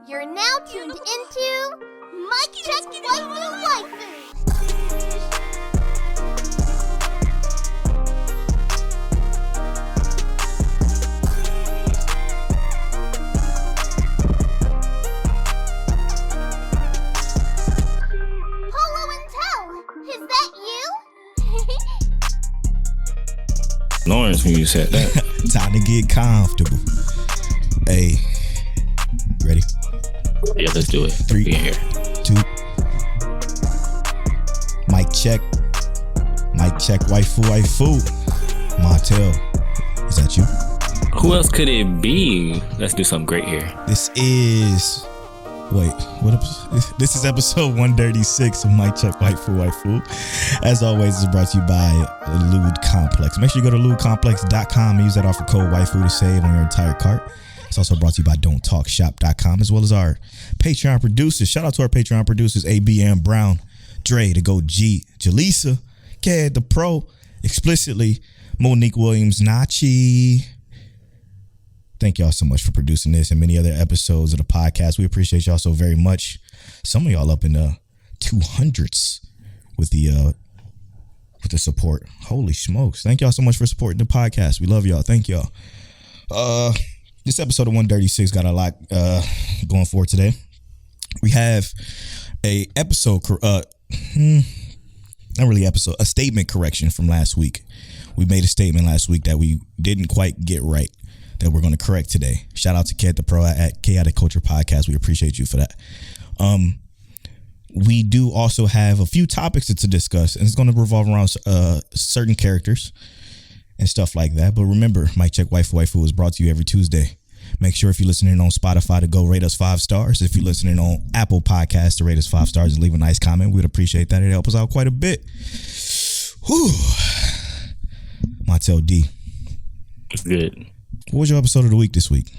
You're now tuned into Mic Check Waifu. Lawrence, when you said that. Time to get comfortable. Hey, ready? Yeah, let's do it. 3, Be in here. 2. Mic check. Mic check. Waifu. Martel, is that you? Who else could it be? Let's do something great here. This is. Wait, what? This is episode 136 of Mic Check Waifu. As always, it's brought to you by Lewd Complex. Make sure you go to lewdcomplex.com and use that offer code Waifu to save on your entire cart. It's also brought to you by don'ttalkshop.com, as well as our Patreon producers. Shout out to our Patreon producers, ABM Brown, Dre, the Go G, Jaleesa, Ked, the Pro, Explicitly, Monique Williams, Nachi. Thank y'all so much for producing this and many other episodes of the podcast. We appreciate y'all so very much. Some of y'all up in the 200s with the support. Holy smokes. Thank y'all so much for supporting the podcast. We love y'all. Thank y'all. This episode of 136 got a lot going for it today. We have a statement correction from last week. We made a statement last week that we didn't quite get right, that we're going to correct today. Shout out to Ked the Pro at Chaotic Culture Podcast. We appreciate you for that. We do also have a few topics to discuss, and it's going to revolve around certain characters and stuff like that. But remember, Mic Check Waifu is brought to you every Tuesday. Make sure if you're listening on Spotify to go rate us 5 stars. If you're listening on Apple Podcasts to rate us 5 stars and leave a nice comment, we'd appreciate that. It'd help us out quite a bit. Whew. Montel D. It's good. What was your episode of the week this week?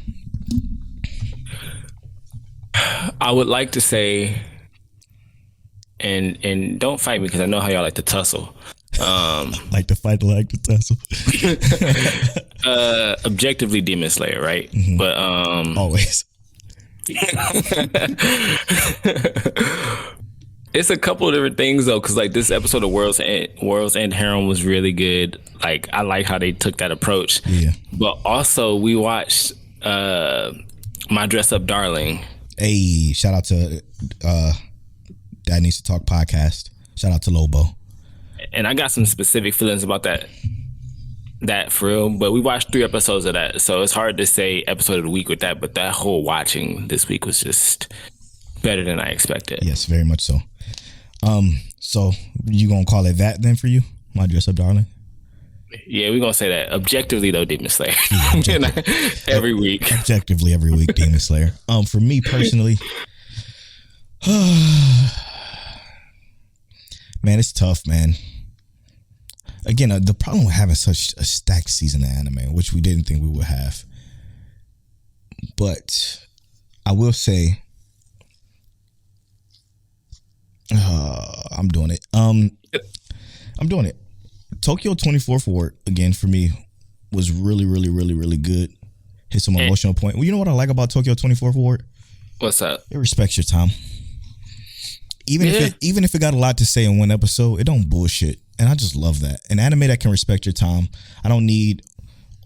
I would like to say, and don't fight me because I know how y'all like to tussle. Like to fight, like to tussle. Objectively Demon Slayer, right? Mm-hmm. But always. It's a couple of different things though, because like this episode of World's End Harem was really good. Like I like how they took that approach. Yeah. But also we watched My Dress Up Darling. Hey, shout out to Dad Needs to Talk podcast. Shout out to Lobo. And I got some specific feelings about that for real. But we watched 3 episodes of that, so it's hard to say episode of the week with that. But that whole watching this week was just better than I expected. Yes, very much so. So you gonna call it that then for you? My Dress Up Darling? Yeah, we're gonna say that. Objectively though, Demon Slayer. Every week. Objectively every week, Demon Slayer. For me personally, man, it's tough, man. Again, the problem with having such a stacked season of anime, which we didn't think we would have. But I will say, I'm doing it. I'm doing it. Tokyo 24 Forward, again, for me, was really, really, really, really good. Hit some emotional point. Well, you know what I like about Tokyo 24 Forward? What's up? It respects your time. Even if it got a lot to say in one episode, it don't bullshit. And I just love that. An anime that can respect your time. I don't need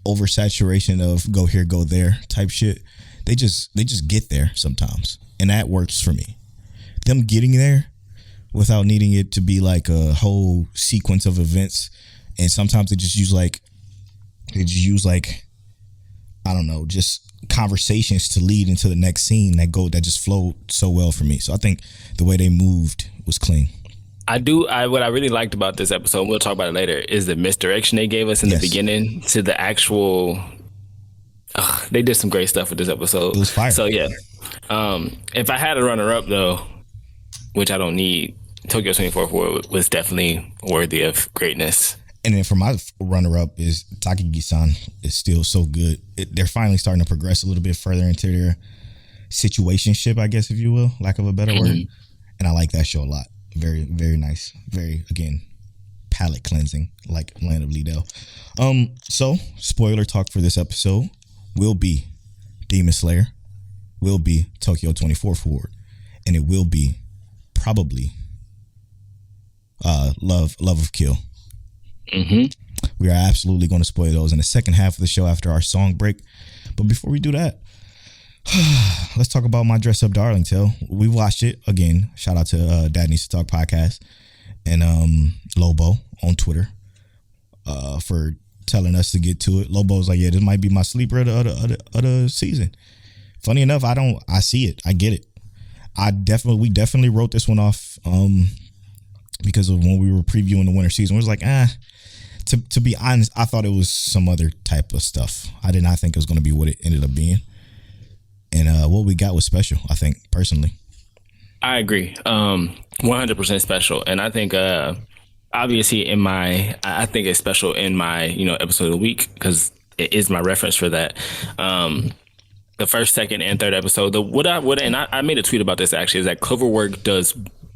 oversaturation of go here, go there type shit. They just get there sometimes. And that works for me. Them getting there without needing it to be like a whole sequence of events. And sometimes they just use like I don't know, just conversations to lead into the next scene that just flowed so well for me. So I think the way they moved was clean. What I really liked about this episode, and we'll talk about it later, is the misdirection they gave us in the beginning to the actual. They did some great stuff with this episode. It was fire. So yeah, if I had a runner up though, which I don't need, Tokyo 24 was definitely worthy of greatness. And then for my runner-up is Takagi-san is still so good. They're finally starting to progress a little bit further into their situationship, I guess, if you will, lack of a better word. And I like that show a lot. Very, very nice. Very, again, palate cleansing like Land of Liddell. So spoiler talk for this episode will be Demon Slayer, will be Tokyo 24 Forward, and it will be probably Love of Kill. We are absolutely going to spoil those in the second half of the show after our song break. But before we do that, let's talk about My Dress Up Darling Tale. We watched it again. Shout out to Dad Needs to Talk podcast and Lobo on Twitter for telling us to get to it. Lobo's like, yeah, this might be my sleeper of the season. Funny enough, I see it. I get it. We definitely wrote this one off because of when we were previewing the winter season. It was like, to be honest, I thought it was some other type of stuff. I did not think it was going to be what it ended up being. And what we got was special, I think, personally. I agree. 100% special. And I think, obviously, I think it's special in my, episode of the week because it is my reference for that. The first, second, and third episode. I made a tweet about this actually, is that Cloverwork does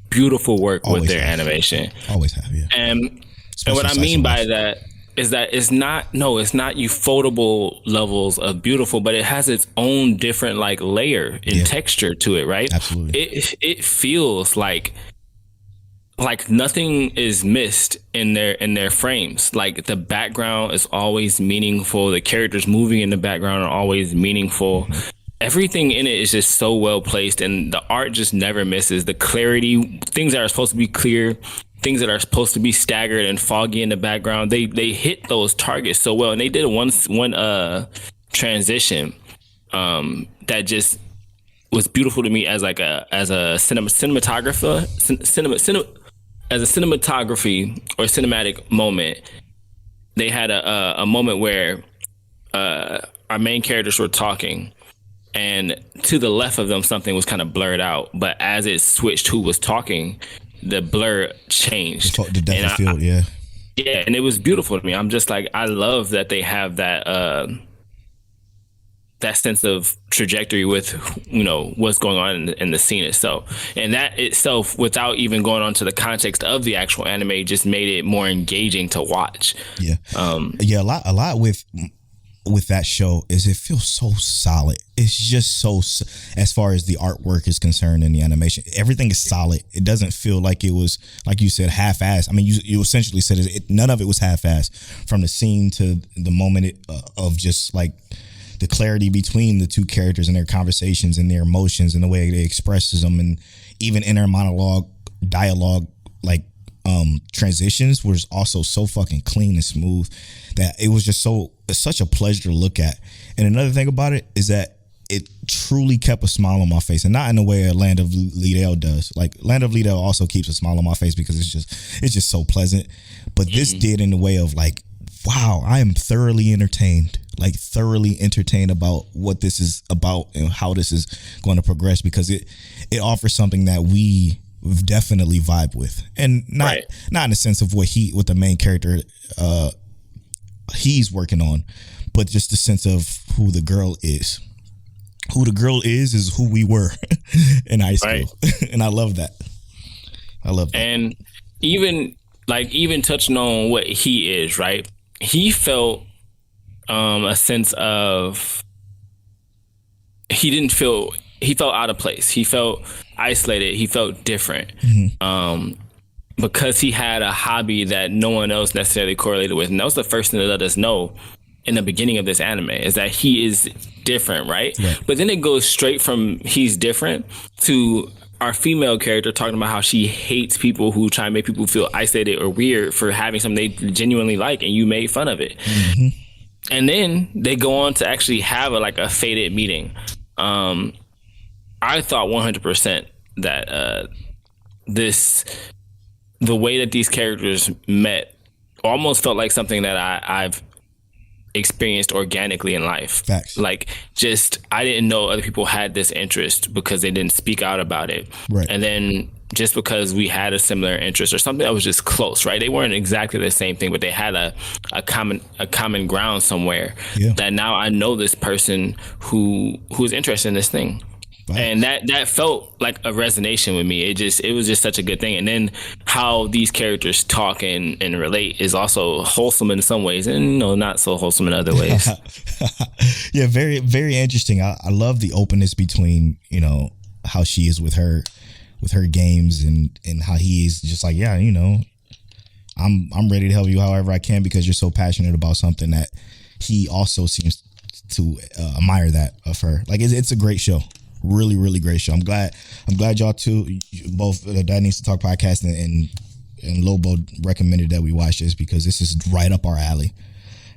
beautiful work Always with their have. animation. Always have, yeah. And what I mean by that is that it's not ufotable levels of beautiful, but it has its own different like layer and texture to it, right? Absolutely. It feels like nothing is missed in their frames. Like the background is always meaningful. The characters moving in the background are always meaningful. Everything in it is just so well placed, and the art just never misses. The clarity, things that are supposed to be clear, things that are supposed to be staggered and foggy in the background, they hit those targets so well. And they did one transition that just was beautiful to me as a cinematographer, as a cinematography or cinematic moment. They had a moment where our main characters were talking, and to the left of them something was kind of blurred out, but as it switched who was talking, the blur changed. The depth of field, yeah. Yeah, and it was beautiful to me. I'm just like, I love that they have that that sense of trajectory with what's going on in the scene itself, and that itself, without even going on to the context of the actual anime, just made it more engaging to watch. Yeah, a lot with that show is it feels so solid. It's just so, as far as the artwork is concerned and the animation, everything is solid. It doesn't feel like it was, like you said, half-assed. I mean, you essentially said none of it was half-assed, from the scene to the moment of just like the clarity between the two characters and their conversations and their emotions and the way they expresses them, and even inner monologue dialogue, like transitions was also so fucking clean and smooth that it was just such a pleasure to look at. And another thing about it is that it truly kept a smile on my face, and not in the way Land of Liddell does. Like Land of Liddell also keeps a smile on my face because it's just so pleasant, but this did in the way of like, wow, I am thoroughly entertained about what this is about and how this is going to progress, because it offers something that we definitely vibe with, and not in the sense of what the main character he's working on, but just the sense of who the girl is. Who the girl is who we were in high school, and I love that. And even touching on what he is, right? He felt a sense of he felt out of place. He felt isolated. He felt different. Because he had a hobby that no one else necessarily correlated with. And that was the first thing to let us know in the beginning of this anime, is that he is different, right? But then it goes straight from he's different to our female character talking about how she hates people who try and make people feel isolated or weird for having something they genuinely like, and you made fun of it. And then they go on to actually have a fated meeting. I thought 100% that the way that these characters met almost felt like something that I've experienced organically in life. Facts. Like, just, I didn't know other people had this interest because they didn't speak out about it. Right. And then just because we had a similar interest or something that was just close, right? They weren't exactly the same thing, but they had a common ground somewhere that now I know this person who's interested in this thing. Right. And that felt like a resonation with me. It was just such a good thing. And then how these characters talk and relate is also wholesome in some ways, and not so wholesome in other ways. Yeah, very, very interesting. I love the openness between, how she is with her games and how he is just like, yeah, I'm ready to help you however I can because you're so passionate about something that he also seems to admire that of her. Like it's a great show. Really, really great show. I'm glad y'all two, both That Needs to Talk podcast and Lobo recommended that we watch this because this is right up our alley.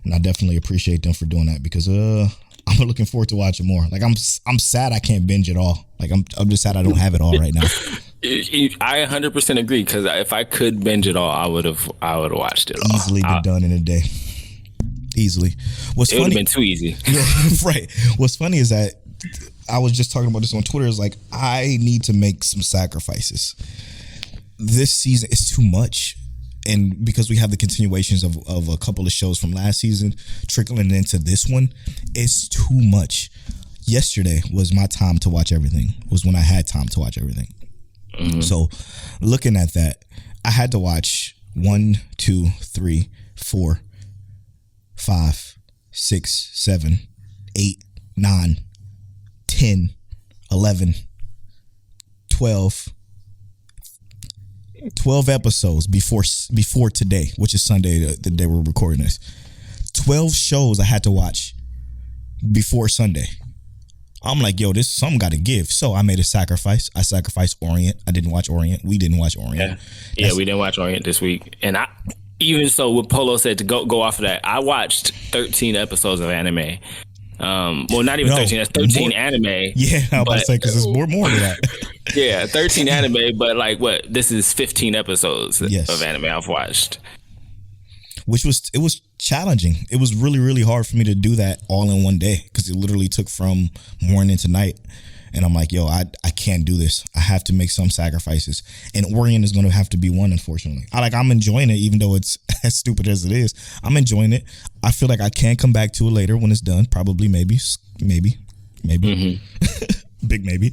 And I definitely appreciate them for doing that because I'm looking forward to watching more. Like I'm sad I can't binge it all. Like I'm just sad I don't have it all right now. I 100% agree because if I could binge it all, I would have watched it all. Easily been done in a day. Easily. What's funny? It would have been too easy. Yeah, right. What's funny is that I was just talking about this on Twitter. Is like I need to make some sacrifices. This season is too much. And because we have the continuations of a couple of shows from last season trickling into this one, it's too much. Yesterday was my time to watch everything. Was when I had time to watch everything. Mm-hmm. So looking at that, I had to watch 1, 2, 3, 4, 5, 6, 7, 8, 9, 10, 11, 12 episodes before today, which is Sunday, the day we're recording this. 12 shows I had to watch before Sunday. I'm like, yo, this something got to give. So I made a sacrifice. I sacrificed Orient. I didn't watch Orient. We didn't watch Orient. Yeah, we didn't watch Orient this week. And even so, what Polo said to go off of that, I watched 13 episodes of anime. Well, not even 13. That's 13 anime. Yeah, I was about to say because there's more than that. Yeah, 13 anime, but like what? This is 15 episodes of anime I've watched. Which was challenging. It was really, really hard for me to do that all in one day because it literally took from morning to night. And I'm like, yo, I can't do this. I have to make some sacrifices. And Orient is going to have to be one, unfortunately. I'm enjoying it, even though it's as stupid as it is. I'm enjoying it. I feel like I can come back to it later when it's done. Probably, maybe. Mm-hmm. Big maybe.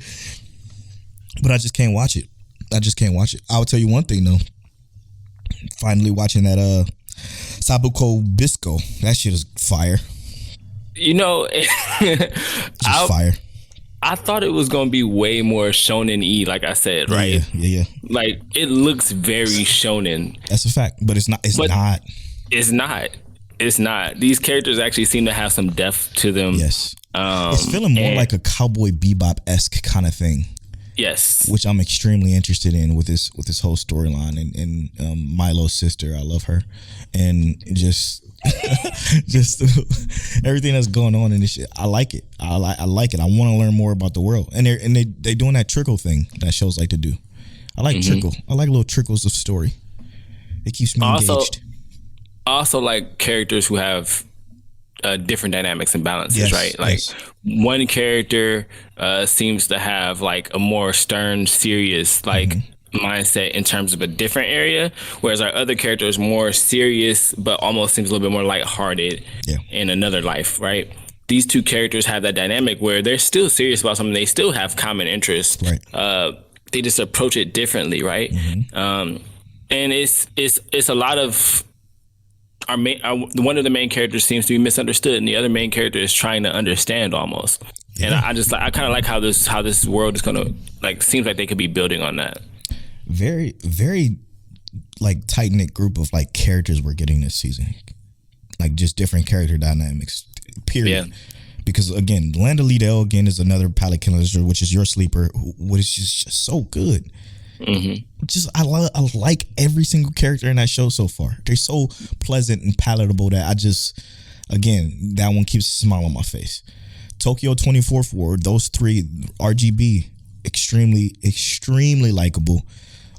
But I just can't watch it. I will tell you one thing, though. Finally watching that Sabuko Bisco. That shit is fire. Just fire. I thought it was going to be way more shonen-y, like I said, right? Yeah. Like, it looks very shonen. That's a fact, but it's not. It's not. These characters actually seem to have some depth to them. Yes. It's feeling more like a Cowboy Bebop-esque kind of thing. Yes. Which I'm extremely interested in with this whole storyline and Milo's sister. I love her. And just everything that's going on in this shit. I like it. I like it. I want to learn more about the world. And they're doing that trickle thing that shows like to do. I like trickle. I like little trickles of story. It keeps me engaged. Also like characters who have different dynamics and balances, right? Like one character seems to have like a more stern, serious mindset in terms of a different area, whereas our other character is more serious but almost seems a little bit more lighthearted in another life, right? These two characters have that dynamic where they're still serious about something. They still have common interests. Right. They just approach it differently, right? Mm-hmm. And it's a lot of one of the main characters seems to be misunderstood, and the other main character is trying to understand almost. Yeah. And I kind of like how this world is gonna seems like they could be building on that. Very, very tight knit group of characters we're getting this season, just different character dynamics. Period. Yeah. Because again, Land of Liddell again is another palate cleanser, which is your sleeper, which is just so good. Mm-hmm. I like every single character in that show so far. They're so pleasant and palatable that that one keeps a smile on my face. Tokyo 24/4, those three, RGB, extremely likable,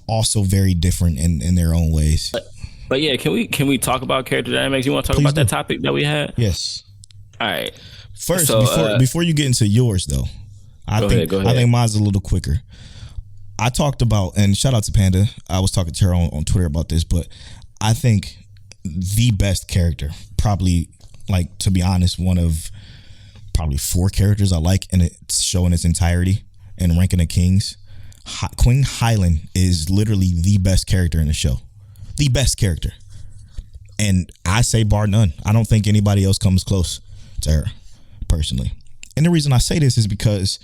also very different in their own ways. But yeah, can we talk about character dynamics? You want to talk about that topic that we had? Yes. All right. First, before you get into yours though, I think mine's a little quicker. I talked about, and shout out to Panda, I was talking to her on Twitter about this, but I think the best character, probably, to be honest, one of probably 4 characters I like in its show in its entirety, and Ranking of Kings, Queen Highland is literally the best character in the show. The best character. And I say bar none. I don't think anybody else comes close to her, personally. And the reason I say this is because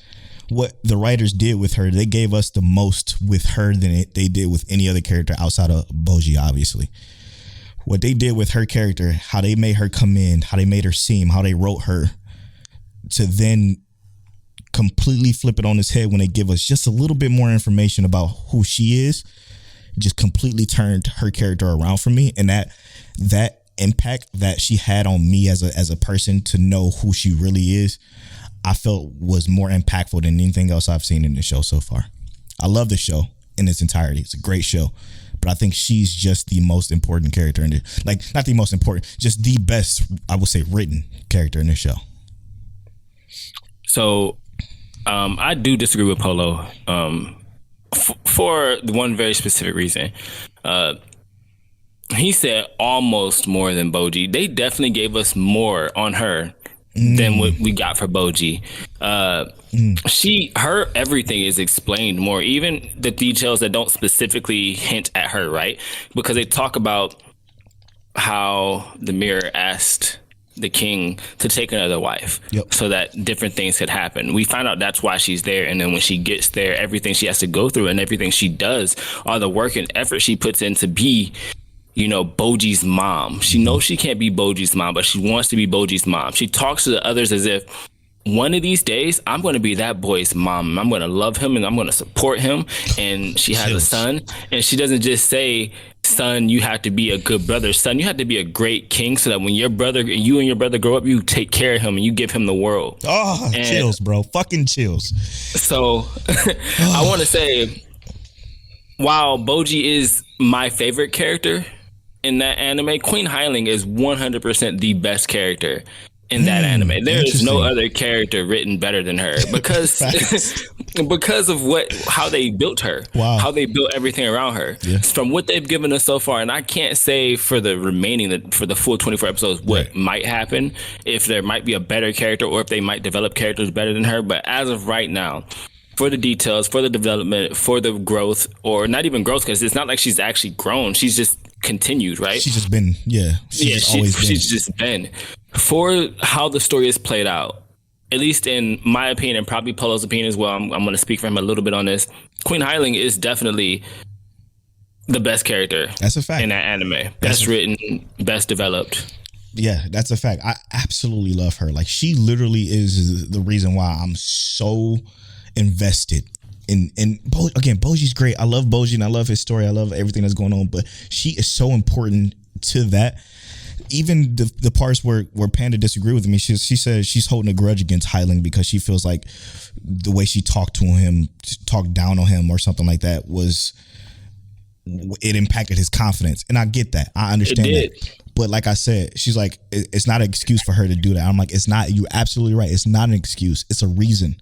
what the writers did with her, they gave us the most with her than they did with any other character outside of Boji, obviously. What they did with her character, how they made her come in, how they made her seem, how they wrote her, to then completely flip it on its head when they give us just a little bit more information about who she is, just completely turned her character around for me. And that impact that she had on me as a person to know who she really is, I felt was more impactful than anything else I've seen in the show so far. I love the show in its entirety. It's a great show, but I think she's just the most important character in it. Like, not the most important, just the best, I would say, written character in the show. So I do disagree with Polo for one very specific reason. He said almost more than Boji. They definitely gave us more on her than what we got for Boji. Her everything is explained more, even the details that don't specifically hint at her, right? Because they talk about how the mirror asked the king to take another wife, so that different things could happen. We find out that's why she's there, and then when she gets there, everything she has to go through and everything she does, all the work and effort she puts in to be, Boji's mom. She knows she can't be Boji's mom, but she wants to be Boji's mom. She talks to the others as if one of these days I'm going to be that boy's mom. I'm going to love him and I'm going to support him. And she has a son, and she doesn't just say, son, you have to be a good brother. Son, you have to be a great king, so that when you and your brother grow up, you take care of him and you give him the world. Oh, and chills, bro. Fucking chills. So I want to say, while Boji is my favorite character in that anime, Queen Highling is 100% the best character in that anime. There is no other character written better than her because of how they built her, how they built everything around her. From what they've given us so far, and I can't say for the full 24 episodes what might happen, if there might be a better character or if they might develop characters better than her. But as of right now, for the details, for the development, for the growth, or not even growth, because it's not like she's actually grown. She's just continued, right? She's just been, she's just been. For how the story is played out, at least in my opinion, and probably Polo's opinion as well, I'm going to speak for him a little bit on this. Queen Highling is definitely the best character. That's a fact. In that anime. Best written, best developed. Yeah, that's a fact. I absolutely love her. Like, she literally is the reason why I'm so invested in again, Boji's great. I love Boji and I love his story. I love everything that's going on, but she is so important to that. Even the parts where Panda disagreed with me, she said she's holding a grudge against Highling because she feels like the way she talked down on him or something like that it impacted his confidence. And I get that. I understand that. But like I said, she's like, it's not an excuse for her to do that. I'm like, it's not. You're absolutely right. It's not an excuse. It's a reason.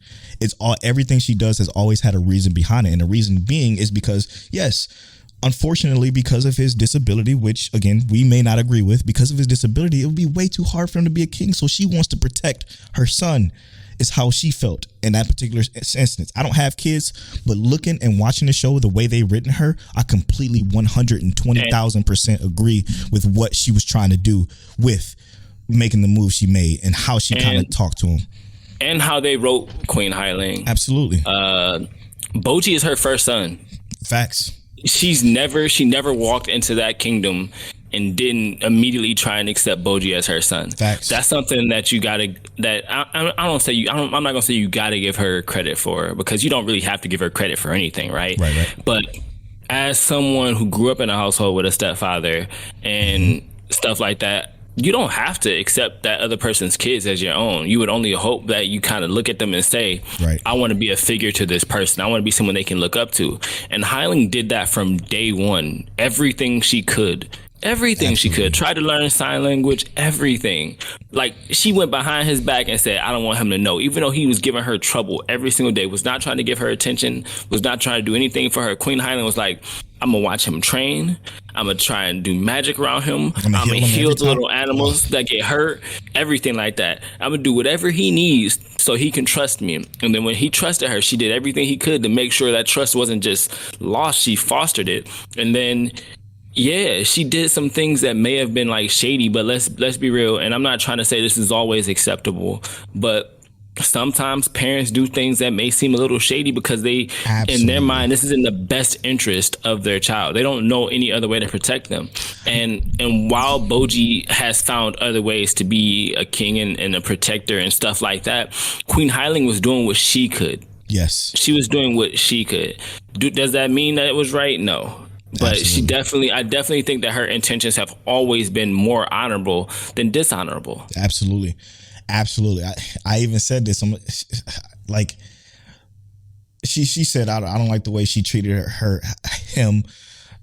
Everything she does has always had a reason behind it. And the reason being is because, yes, unfortunately, because of his disability, which again, we may not agree with, because of his disability, it would be way too hard for him to be a king. So she wants to protect her son, is how she felt in that particular instance. I don't have kids, but looking and watching the show, the way they written her, I completely 120,000% agree with what she was trying to do with making the move she made and how she kind of talked to him. And how they wrote Queen Highling. Absolutely. Boji is her first son. Facts. She never walked into that kingdom and didn't immediately try and accept Boji as her son. Facts. That's something that I'm not gonna say you gotta give her credit for, because you don't really have to give her credit for anything, right? Right. But as someone who grew up in a household with a stepfather and stuff like that, you don't have to accept that other person's kids as your own. You would only hope that you kind of look at them and say, I want to be a figure to this person. I want to be someone they can look up to. And Highling did that from day one. Everything she could Everything she could. Tried to learn sign language, everything. Like, she went behind his back and said, I don't want him to know. Even though he was giving her trouble every single day, was not trying to give her attention, was not trying to do anything for her. Queen Highland was like, I'm going to watch him train. I'm going to try and do magic around him. I'm going to heal the little animals that get hurt, everything like that. I'm going to do whatever he needs so he can trust me. And then when he trusted her, she did everything he could to make sure that trust wasn't just lost. She fostered it. And then, yeah, she did some things that may have been like shady, but let's be real. And I'm not trying to say this is always acceptable, but sometimes parents do things that may seem a little shady because they, in their mind, this is in the best interest of their child. They don't know any other way to protect them. And while Boji has found other ways to be a king and a protector and stuff like that, Queen Highling was doing what she could. Yes. She was doing what she could. Does that mean that it was right? No. But I definitely think that her intentions have always been more honorable than dishonorable. Absolutely. I even said this. I'm like, she said, I don't like the way she treated him.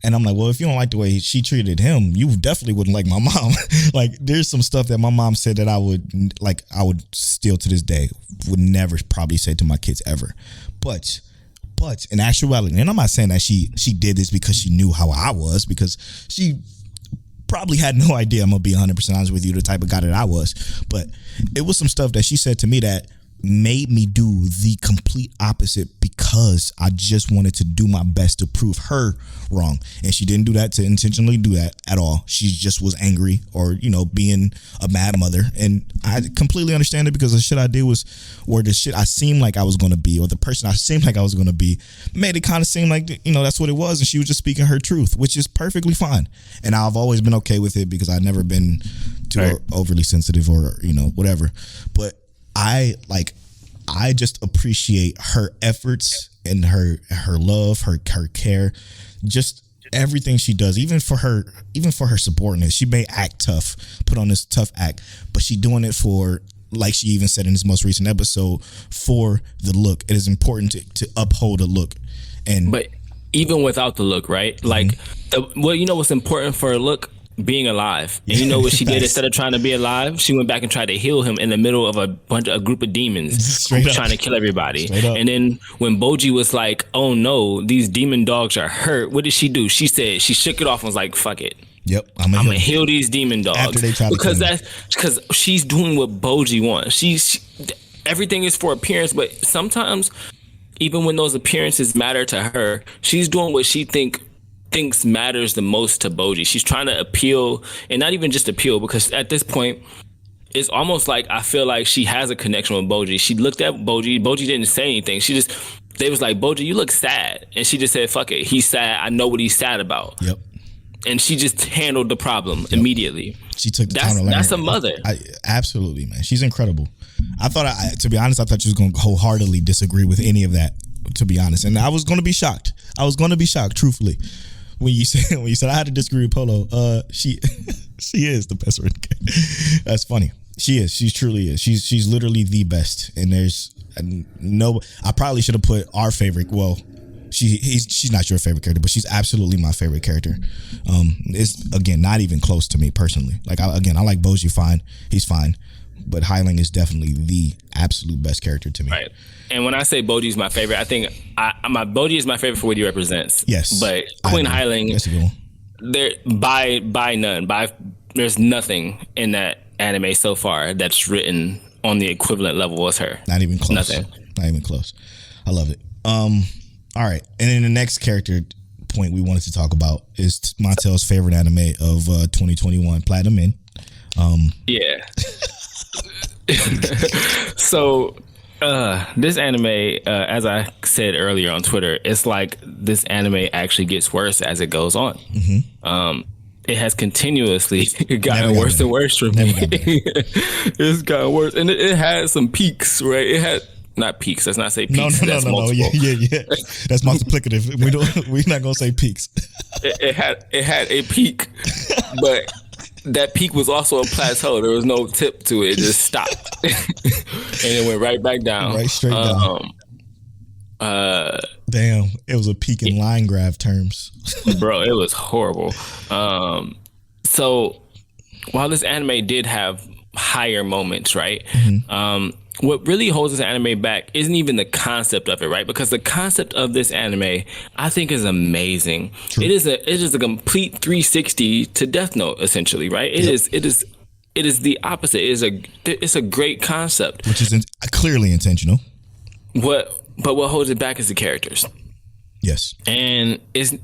And I'm like, well, if you don't like the way she treated him, you definitely wouldn't like my mom. Like, there's some stuff that my mom said that I would still to this day would never probably say to my kids ever. But in actuality, and I'm not saying that she did this because she knew how I was, because she probably had no idea, I'm gonna be 100% honest with you, the type of guy that I was. But it was some stuff that she said to me that made me do the complete opposite because I just wanted to do my best to prove her wrong. And she didn't do that to intentionally do that at all. She just was angry or, being a mad mother. And I completely understand it because the shit I did was, or the shit I seemed like I was going to be, or the person I seemed like I was going to be, made it kind of seem like, that's what it was. And she was just speaking her truth, which is perfectly fine. And I've always been okay with it because I've never been too overly sensitive or, whatever. But I just appreciate her efforts and her love, her care, just everything she does, even for her subordinates. She may act tough, put on this tough act, but she doing it for, like she even said in this most recent episode, for the look. It is important to uphold a look. But even without the look, right? Like, what's important for a look? Being alive. And you know what she did? Instead of trying to be alive, she went back and tried to heal him in the middle of a group of demons trying to kill everybody. And then when Boji was like, oh no, these demon dogs are hurt, what did she do? She said, she shook it off and was like, fuck it. Yep, I'm gonna heal these demon dogs. After they try to because she's doing what Boji wants. She everything is for appearance, but sometimes even when those appearances matter to her, she's doing what she thinks matters the most to Boji. She's trying to appeal, and not even just appeal, because at this point it's almost like I feel like she has a connection with Boji. She looked at Boji didn't say anything. They was like, Boji, you look sad, and she just said, fuck it, he's sad, I know what he's sad about. Yep. And she just handled the problem immediately. She took the time to learn. That's a mother. Absolutely, man. She's incredible. To be honest, I thought she was going to wholeheartedly disagree with any of that, to be honest, and I was going to be shocked. Truthfully. When you said I had to disagree with Polo, she is the best renegade. That's funny. She is. She truly is. She's literally the best. And there's no. I probably should have put our favorite. Well, she's not your favorite character, but she's absolutely my favorite character. It's again not even close to me personally. Like I like Boji fine. He's fine, but Highling is definitely the absolute best character to me. Right. And when I say Boji is my favorite, I think Boji is my favorite for what he represents. Yes. But Queen Highling, there by none. There's nothing in that anime so far that's written on the equivalent level as her. Not even close. Nothing. Not even close. I love it. All right. And then the next character point we wanted to talk about is Montel's favorite anime of 2021, Platium End. Yeah. So this anime, as I said earlier on Twitter, it's like this anime actually gets worse as it goes on. Mm-hmm. It has continuously gotten worse and worse for me. It's gotten worse, and it had some peaks, right? It had not peaks. Let's not say peaks. No. Yeah. That's multiplicative. We're not gonna say peaks. It had a peak, but that peak was also a plateau. There was no tip to it. It just stopped. And it went right back down. Right straight down. Damn, it was a peak in line graph terms. Bro, it was horrible. So while this anime did have higher moments, right? What really holds this anime back isn't even the concept of it, right? Because the concept of this anime, I think, is amazing. True. It is a complete 360 to Death Note, essentially, right? It is the opposite. It's a great concept, which is clearly intentional. But what holds it back is the characters. Yes, and it's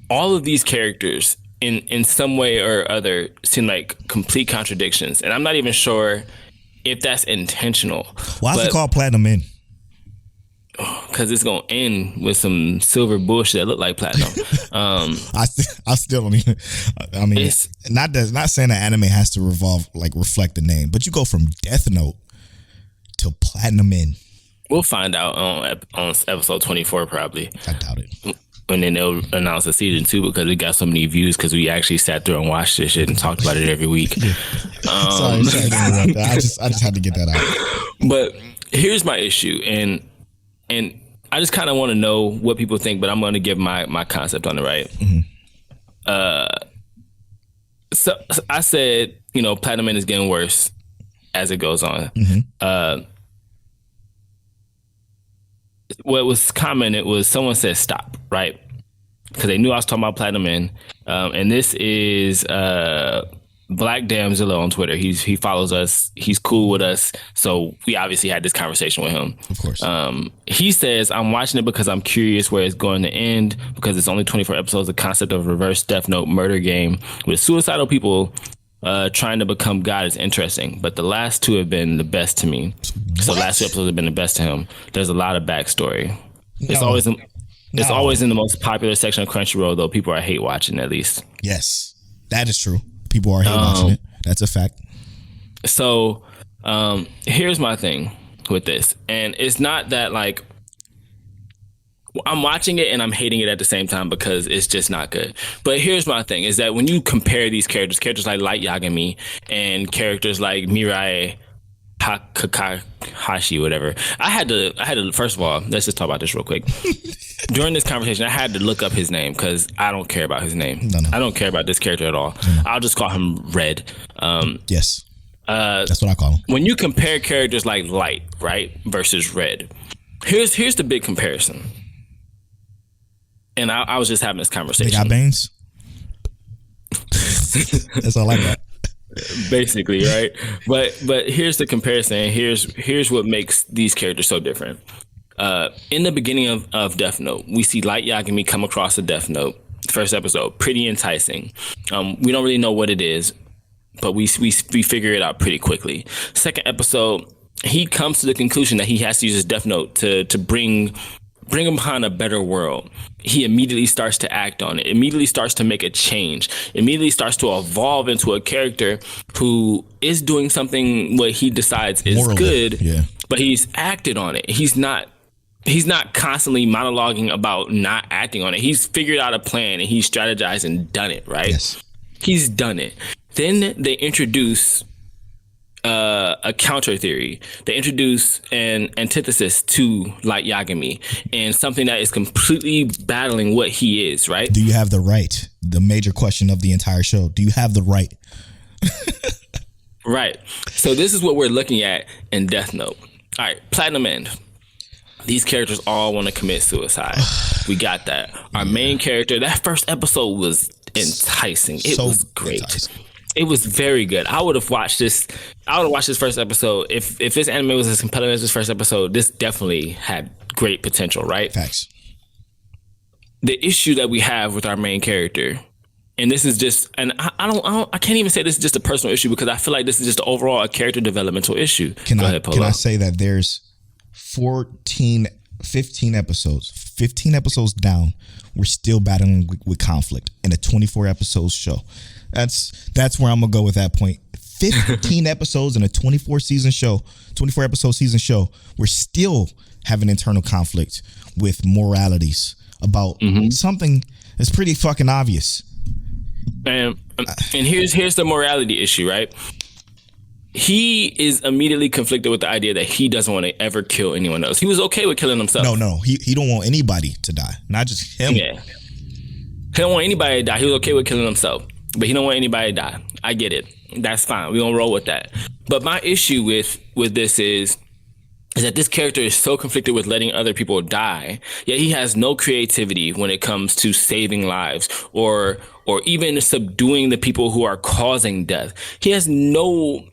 all of these characters in some way or other seem like complete contradictions, and I'm not even sure if that's intentional. Why is it called Platinum End? Because it's gonna end with some silver bullshit that look like platinum. I still don't even. I mean, it's not saying that anime has to reflect the name, but you go from Death Note to Platinum End. We'll find out on episode 24 probably. I doubt it. And then they'll announce a season 2 because it got so many views because we actually sat through and watched this shit and talked about it every week. Sorry to interrupt that. I just had to get that out. But here's my issue, and I just kind of want to know what people think, but I'm going to give my concept on it, right? So I said, Platinum End is getting worse as it goes on. What was commented was someone said stop, right? Because they knew I was talking about Platinum End. And this is Black Damzilla on Twitter. He follows us. He's cool with us. So we obviously had this conversation with him. Of course. He says, I'm watching it because I'm curious where it's going to end because it's only 24 episodes. The concept of a reverse Death Note murder game with suicidal people trying to become God is interesting, but the last 2 have been the best to me. So the last 2 episodes have been the best to him. There's a lot of backstory. It's always in the most popular section of Crunchyroll, though. People are hate watching, at least. Yes, that is true. People are hate watching it. That's a fact. So here's my thing with this, and it's not that like I'm watching it and I'm hating it at the same time because it's just not good. But here's my thing is that when you compare these characters like Light Yagami and characters like Mirai Kakahashi, whatever, I had to first of all, let's just talk about this real quick. During this conversation, I had to look up his name because I don't care about his name. No. I don't care about this character at all. I'll just call him Red. Yes. That's what I call him. When you compare characters like Light, right, versus Red, here's the big comparison. And I was just having this conversation. They got bangs? That's all I got. Basically, right? But here's the comparison. Here's what makes these characters so different. In the beginning of Death Note, we see Light Yagami come across a Death Note. First episode, pretty enticing. We don't really know what it is, but we figure it out pretty quickly. Second episode, he comes to the conclusion that he has to use his Death Note to bring upon a better world. He immediately starts to act on it, immediately starts to make a change, immediately starts to evolve into a character who is doing something what he decides is morally good, but he's acted on it. He's not constantly monologuing about not acting on it. He's figured out a plan and he's strategized and done it, right? Yes. He's done it. Then they introduce a counter theory. They introduce an antithesis to Light Yagami and something that is completely battling what he is, right? Do you have the right? The major question of the entire show. Do you have the right? Right. So this is what we're looking at in Death Note. All right, Platinum End. These characters all want to commit suicide. We got that. Our main character, that first episode was enticing. It was great. Enticing. It was very good. I would have watched this first episode. If this anime was as compelling as this first episode, this definitely had great potential, right? Facts. The issue that we have with our main character, and this is just, and I can't even say this is just a personal issue because I feel like this is just overall a character developmental issue. Can I say that there's 15 episodes, 15 episodes down, we're still battling with conflict in a 24 episode show. That's where I'm gonna go with that point. 15 episodes in a 24 episode season show, we're still having internal conflict with moralities about something that's pretty fucking obvious. And here's the morality issue, right? He is immediately conflicted with the idea that he doesn't want to ever kill anyone else. He was okay with killing himself. No, he don't want anybody to die, not just him. Yeah, he don't want anybody to die. He was okay with killing himself. but he don't want anybody to die. I get it. That's fine. We gonna roll with that. But my issue with this is that this character is so conflicted with letting other people die, yet he has no creativity when it comes to saving lives or even subduing the people who are causing death. He has no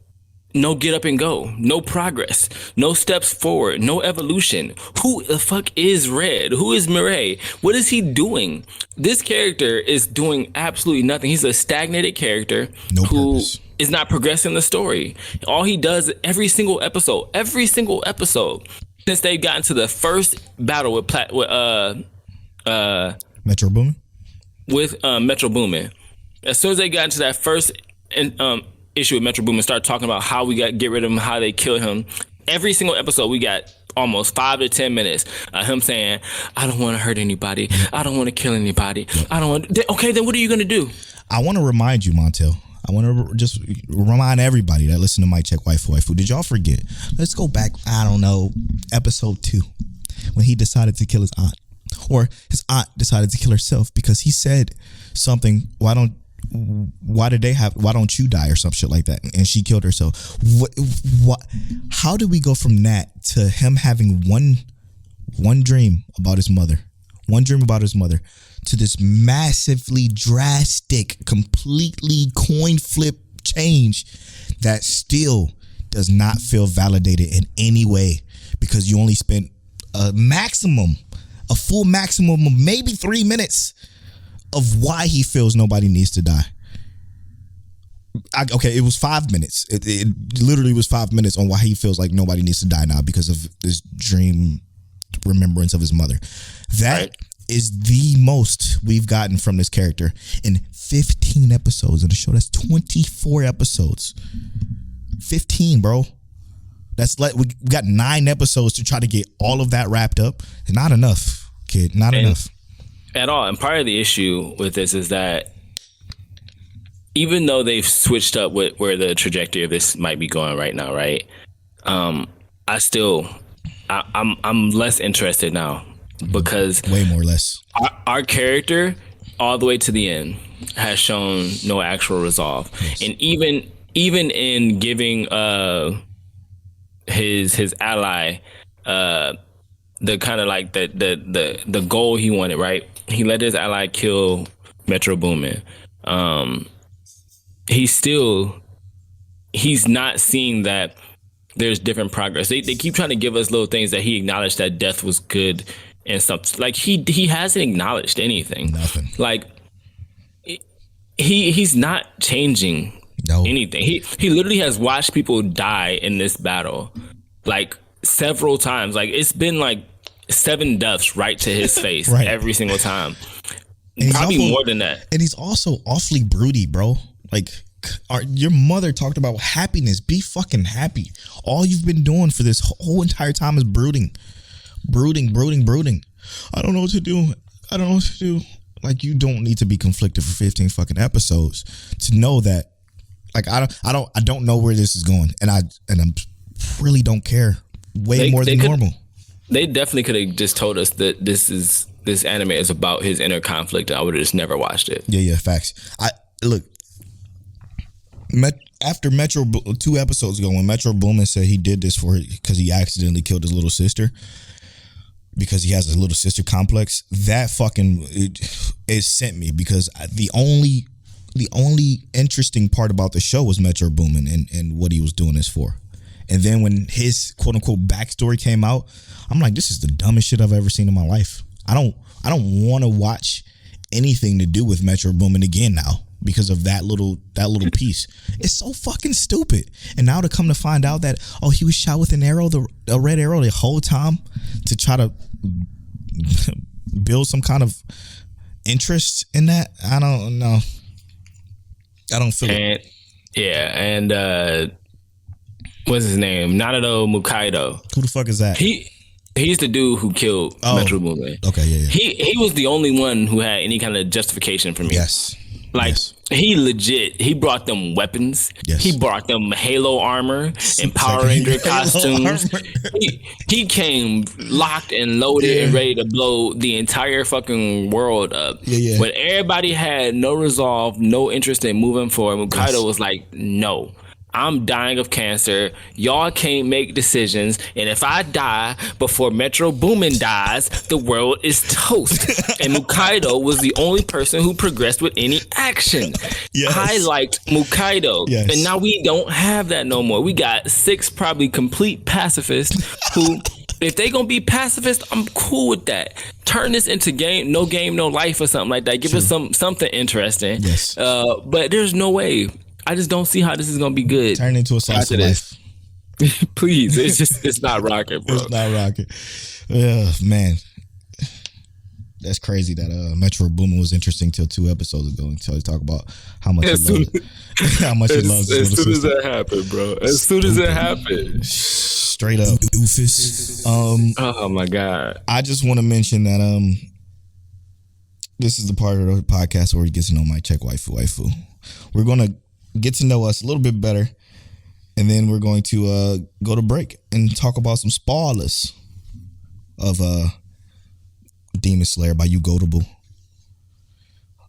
get up and go, no progress, no steps forward, no evolution. Who the fuck is Red? Who is Mireille? What is he doing? This character is doing absolutely nothing. He's a stagnated character who is not progressing the story. All he does every single episode, since they've gotten to the first battle with Metro Boomin? With Metro Boomin. As soon as they got into that first issue with Metro Boomin, start talking about how we got get rid of him, how they kill him. Every single episode, we got almost 5 to 10 minutes of him saying, "I don't want to hurt anybody. I don't want to kill anybody. I don't want." Okay, then what are you gonna do? I want to remind you, Montel. I want to just remind everybody that listen to Mic Check Waifu. Did y'all forget? Let's go back. I don't know, episode 2, when he decided to kill his aunt, or his aunt decided to kill herself because he said something. Why don't you die or some shit like that, and she killed herself. What how did we go from that to him having one dream about his mother, to this massively drastic, completely coin flip change that still does not feel validated in any way, because you only spent a full maximum of maybe 3 minutes of why he feels nobody needs to die. Okay, it was 5 minutes. It literally was 5 minutes on why he feels like nobody needs to die now because of this dream remembrance of his mother. That is the most we've gotten from this character in 15 episodes in a show that's 24 episodes. 15, bro. That's like we got 9 episodes to try to get all of that wrapped up. Not enough, kid. Not enough. At all. And part of the issue with this is that even though they've switched up with where the trajectory of this might be going right now, right? I'm less interested now, because way more less. Our character all the way to the end has shown no actual resolve. Yes. And even in giving his ally the kind of like the goal he wanted, right? He let his ally kill Metro Boomin. He's not seeing that there's different progress. They keep trying to give us little things that he acknowledged that death was good and something. Like he hasn't acknowledged anything. Nothing. Like he's not changing anything. He literally has watched people die in this battle like several times. Like it's been like 7 deaths right to his face right. Every single time. And probably more than that. And he's also awfully broody, bro. Like your mother talked about happiness. Be fucking happy. All you've been doing for this whole entire time is brooding. I don't know what to do. Like, you don't need to be conflicted for 15 fucking episodes to know that. Like, I don't know where this is going, and I really don't care. More than normal. They definitely could have just told us that this anime is about his inner conflict, and I would have just never watched it. Yeah, facts. After 2 episodes ago, when Metro Boomin said he did this because he accidentally killed his little sister, because he has a little sister complex, that fucking it sent me, because the only interesting part about the show was Metro Boomin and what he was doing this for. And then when his quote unquote backstory came out, I'm like, this is the dumbest shit I've ever seen in my life. I don't want to watch anything to do with Metro Boomin again now because of that little piece. It's so fucking stupid. And now to come to find out that he was shot with an arrow, a red arrow, the whole time to try to build some kind of interest in that. I don't know. I don't feel it. Yeah, and what's his name? Nanado Mukaido. Who the fuck is that? He's the dude who killed Metro Boomin. Okay, yeah. He was the only one who had any kind of justification for me. Yes. Like Yes. he brought them weapons. Yes. He brought them Halo armor and Power Ranger costumes. He came locked and loaded and ready to blow the entire fucking world up. Yeah. When everybody had no resolve, no interest in moving forward, Kaido was like, no. I'm dying of cancer. Y'all can't make decisions. And if I die before Metro Boomin dies, the world is toast. And Mukaido was the only person who progressed with any action. Yes. I liked Mukaido. Yes. And now we don't have that no more. We got 6 probably complete pacifists who, if they gonna be pacifists, I'm cool with that. Turn this into no game, no life or something like that. Give us something interesting. Yes. But there's no way. I just don't see how this is gonna be good. Turn into a slice of life. Please, it's not rocket, bro. It's not rocket. Man, that's crazy that Metro Boomin was interesting till 2 episodes ago until he talked about how much he loves as soon as that happened, bro. As soon as it happened, straight up doofus. Oh my god. I just want to mention that this is the part of the podcast where we get to know my check waifu. We're gonna get to know us a little bit better, and then we're going to go to break and talk about some spoilers of Demon Slayer by Ugotable.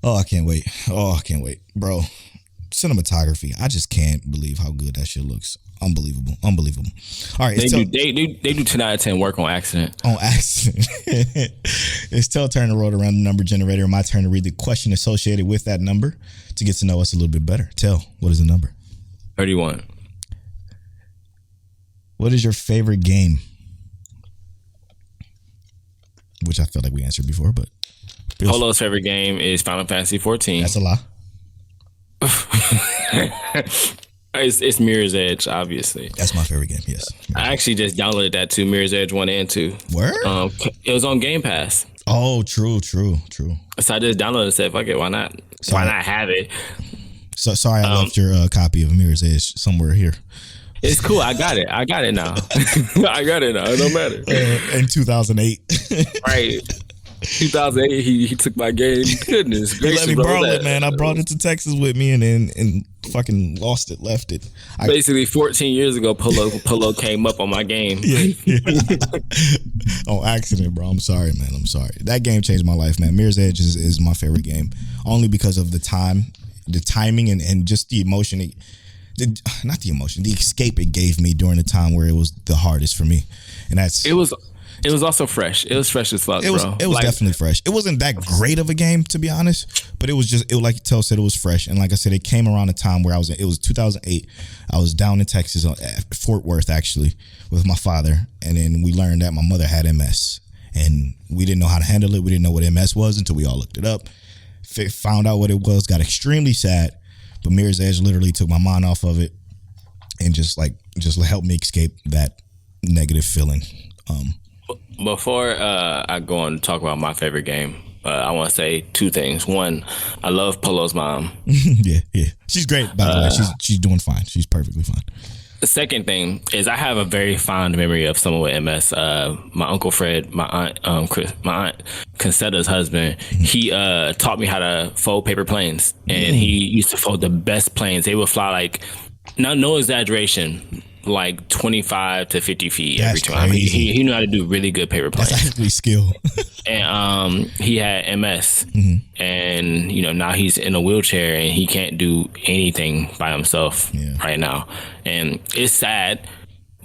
Oh, I can't wait, bro. Cinematography, I just can't believe how good that shit looks. Unbelievable. All right, they do 10 out of 10 work on accident. It's Tell turn to roll around the number generator. My turn to read the question associated with that number to get to know us a little bit better. Tell, what is the number? 31. What is your favorite game? Which I feel like we answered before, but Polo's favorite game is Final Fantasy 14. That's a lie. It's Mirror's Edge, obviously. That's my favorite game. Yes, I actually just downloaded that too. Mirror's Edge 1 and 2. Where? It was on Game Pass. Oh, true. So I just downloaded it and said, fuck it, why not? Sorry. Why not have it? So sorry, I left your copy of Mirror's Edge somewhere here. It's cool. I got it now. It don't matter. In 2008. Right. 2008, he took my game. Goodness gracious, Let me borrow it, man. I brought it to Texas with me and fucking left it. Basically, 14 years ago, Polo came up on my game. Yeah. On accident, bro. I'm sorry, man. I'm sorry. That game changed my life, man. Mirror's Edge is my favorite game, only because of the timing, and just the emotion. Not the emotion, the escape it gave me during the time where it was the hardest for me, and it was also fresh. It was fresh as fuck, bro. It was definitely fresh. It wasn't that great of a game, to be honest, but it was like Tell said, it was fresh. And like I said, it came around a time where it was 2008. I was down in Texas, at Fort Worth, actually, with my father. And then we learned that my mother had MS. And we didn't know how to handle it. We didn't know what MS was until we all looked it up. Found out what it was, got extremely sad. But Mirror's Edge literally took my mind off of it and just helped me escape that negative feeling. Before I go on to talk about my favorite game, I want to say 2 things. One, I love Polo's mom. yeah. She's great, by the way. She's doing fine. She's perfectly fine. The second thing is I have a very fond memory of someone with MS. My Uncle Fred, my aunt Chris, my aunt Concetta's husband, he taught me how to fold paper planes. And he used to fold the best planes. They would fly like, no exaggeration, like 25 to 50 feet every time. He knew how to do really good paper planes. That's actually skill. And he had MS, and now he's in a wheelchair and he can't do anything by himself right now. And it's sad,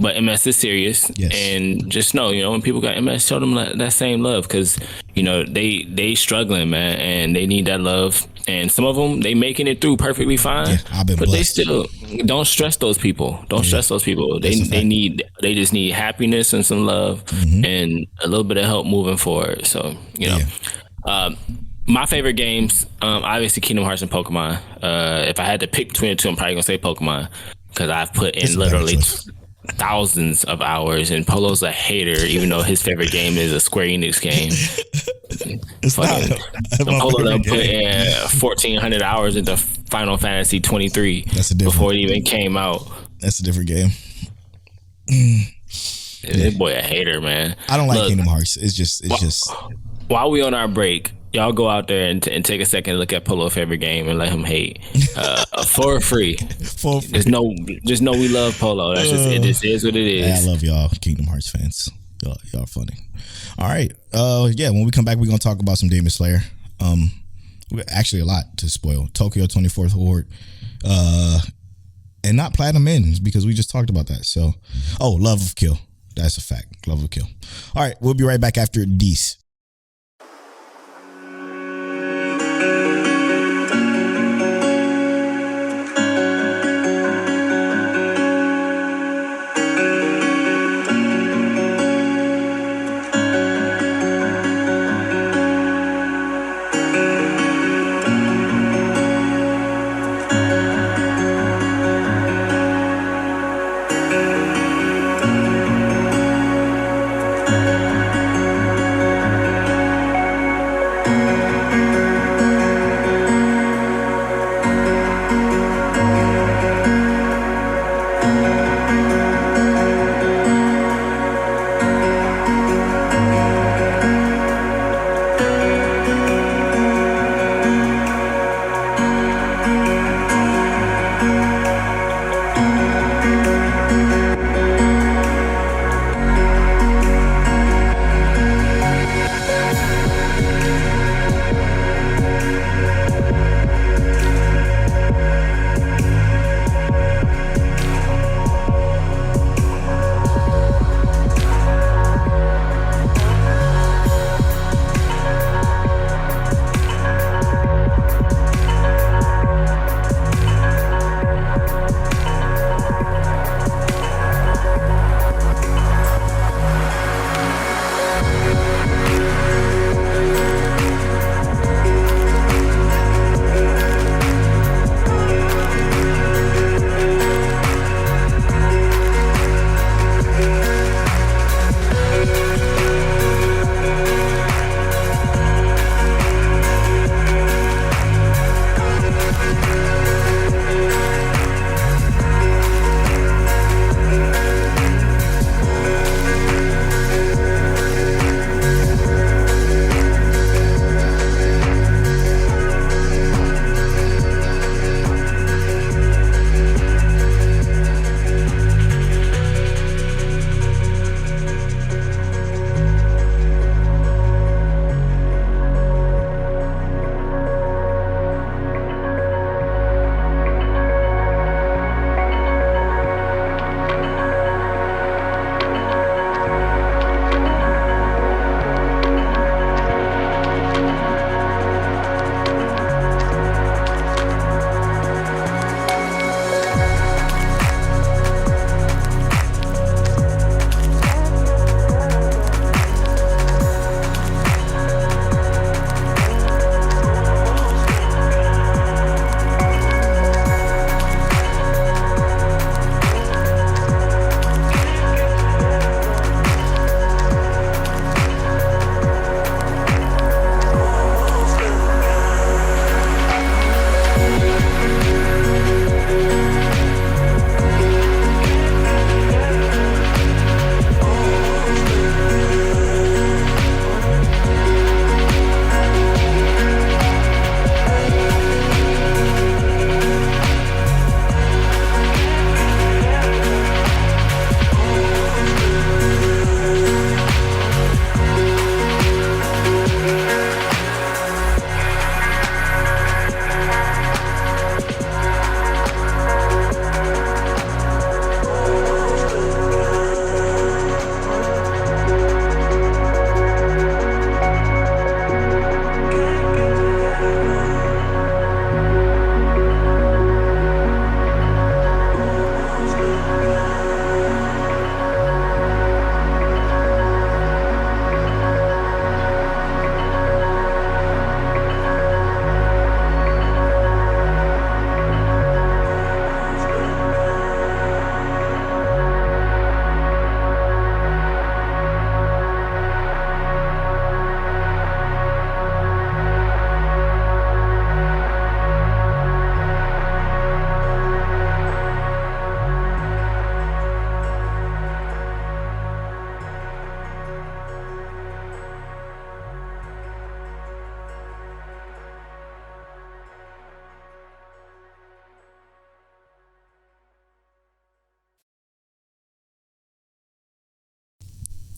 but MS is serious. Yes. And just know, when people got MS, show them that same love, because they struggling, man, and they need that love. And some of them, they making it through perfectly fine. Yeah, I've been but blessed. They still don't stress those people. Stress those people. They just need happiness and some love and a little bit of help moving forward. So my favorite games, obviously Kingdom Hearts and Pokemon. If I had to pick between the two, I'm probably gonna say Pokemon, because I've put in literally thousands of hours, and Polo's a hater, even though his favorite game is a Square Enix game. It's Polo done put in 1,400 hours into Final Fantasy 23 before it even came out. That's a different game. This boy a hater, man. I don't like Kingdom Hearts. It's just. While we on our break, y'all go out there and take a second to look at Polo's favorite game and let him hate for free. For free. Just know we love Polo. That's just it. Just is what it is. Yeah, I love y'all, Kingdom Hearts fans. Y'all are funny. All right. Yeah. When we come back, we're gonna talk about some Demon Slayer. Actually, a lot to spoil. Tokyo 24th Ward. And not Platium End, because we just talked about that. So, Love of Kill. That's a fact. Love of Kill. All right. We'll be right back after these.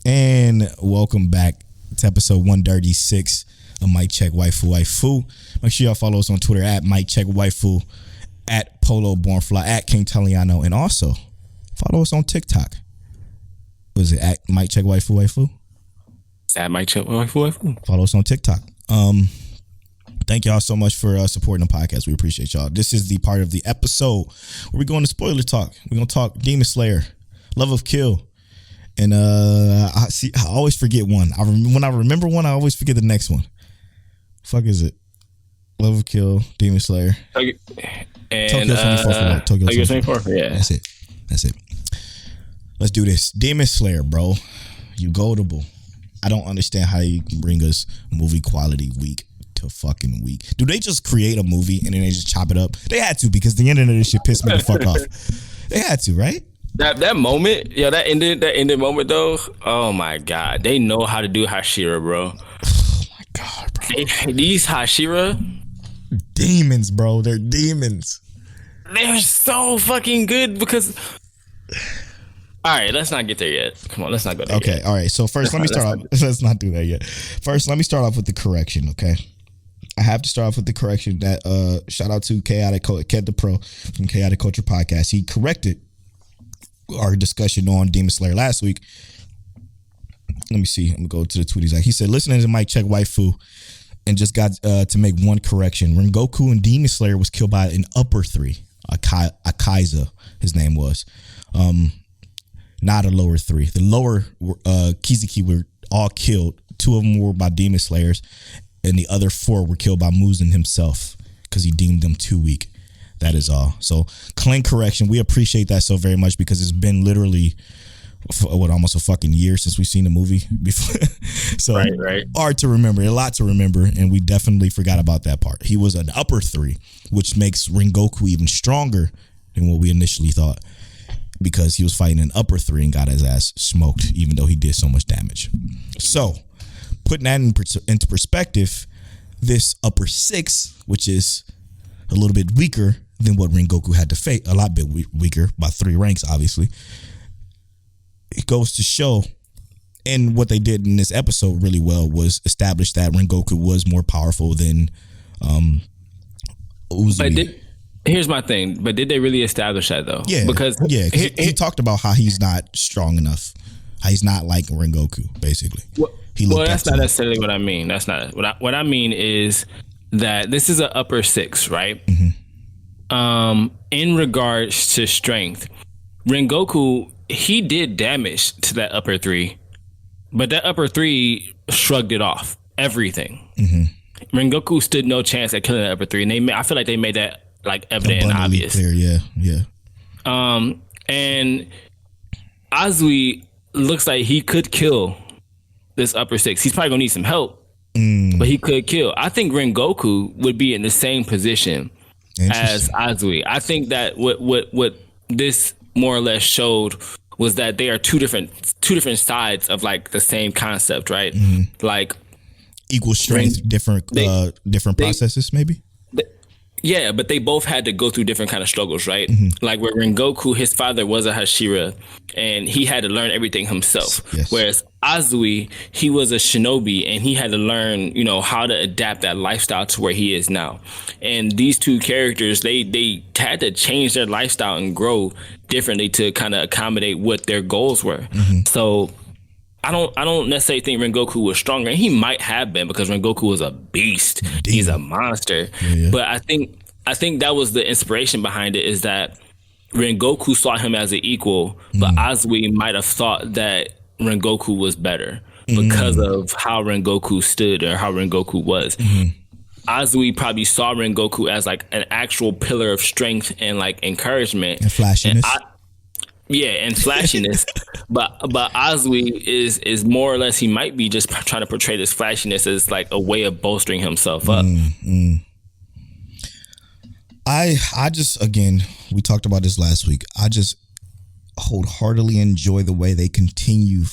And welcome back to episode 136 of Mic Check Waifu. Make sure y'all follow us on Twitter at Mic Check Waifu, at Polo Bornfly, at King Taliano, and also follow us on TikTok. Was it at Mic Check Waifu? At Mic Check Waifu. Follow us on TikTok. Thank y'all so much for supporting the podcast. We appreciate y'all. This is the part of the episode where we're going to spoiler talk. We're going to talk Demon Slayer, Love of Kill. And I always forget one. When I remember one, I always forget the next one. Fuck is it? Love of Kill, Demon Slayer. Okay. And Tokyo 24. Yeah. That's it. Let's do this. Demon Slayer, bro. You goatable. I don't understand how you can bring us movie quality week to fucking week. Do they just create a movie and then they just chop it up? They had to, because the end of this shit pissed me the fuck off. They had to, right? That moment, that ended moment though. Oh my god, they know how to do Hashira, bro. Oh my god, bro. These Hashira demons, bro. They're demons. They're so fucking good because. All right, let's not get there yet. Come on, let's not go there. Okay, yet. All right. So first, let me start off. Let's not do that yet. First, let me start off with the correction. Okay, I have to start off with the correction that shout out to Ked the Pro from Chaotic Culture Podcast. He corrected our discussion on Demon Slayer last week. Let me see. I'm gonna go to the tweet. He said, listening to Mic Check Waifu, and just got to make one correction. Rengoku in Demon Slayer was killed by an upper three. Akaiza, his name was. Not a lower three. The lower Kizuki were all killed. 2 of them were by Demon Slayers, and the other 4 were killed by Muzan himself because he deemed them too weak. That is all. So, clean correction. We appreciate that so very much because it's been literally almost a fucking year since we've seen the movie before. So right. Hard to remember, a lot to remember, and we definitely forgot about that part. He was an upper 3, which makes Rengoku even stronger than what we initially thought, because he was fighting an upper 3 and got his ass smoked, even though he did so much damage. So, putting that into perspective, this upper 6, which is a little bit weaker than what Rengoku had to face, a lot bit weaker by 3 ranks, obviously. It goes to show, and what they did in this episode really well was establish that Rengoku was more powerful than Uzui. Here's my thing, but did they really establish that though? Yeah, because he talked about how he's not strong enough, how he's not like Rengoku, basically. Well, that's not necessarily what I mean. That's not what I mean is that this is an upper 6, right? Mm-hmm. In regards to strength, Rengoku, he did damage to that upper 3, but that upper 3 shrugged it off. Everything. Mm-hmm. Rengoku stood no chance at killing that upper 3, and I feel like they made that like evident and obvious. Clear, yeah. And Azui looks like he could kill this upper 6. He's probably gonna need some help, but he could kill. I think Rengoku would be in the same position as Azui. I think that what this more or less showed was that they are two different sides of like the same concept, right? Mm-hmm. Like equal strength, different processes, maybe. Yeah, but they both had to go through different kind of struggles, right? Mm-hmm. Like where Rengoku, his father was a Hashira, and he had to learn everything himself. Yes. Whereas Azui, he was a shinobi, and he had to learn, how to adapt that lifestyle to where he is now. And these two characters, they had to change their lifestyle and grow differently to kind of accommodate what their goals were. Mm-hmm. So I don't necessarily think Rengoku was stronger. He might have been, because Rengoku was a beast. Damn. He's a monster. Yeah. But I think that was the inspiration behind it, is that Rengoku saw him as an equal, but Azui might have thought that Rengoku was better because of how Rengoku stood or how Rengoku was. Mm-hmm. Azui probably saw Rengoku as like an actual pillar of strength and like encouragement. And flashiness. And flashiness. but Azui is more or less, he might be just trying to portray this flashiness as like a way of bolstering himself up. I just, again, we talked about this last week. I just wholeheartedly enjoy the way they continue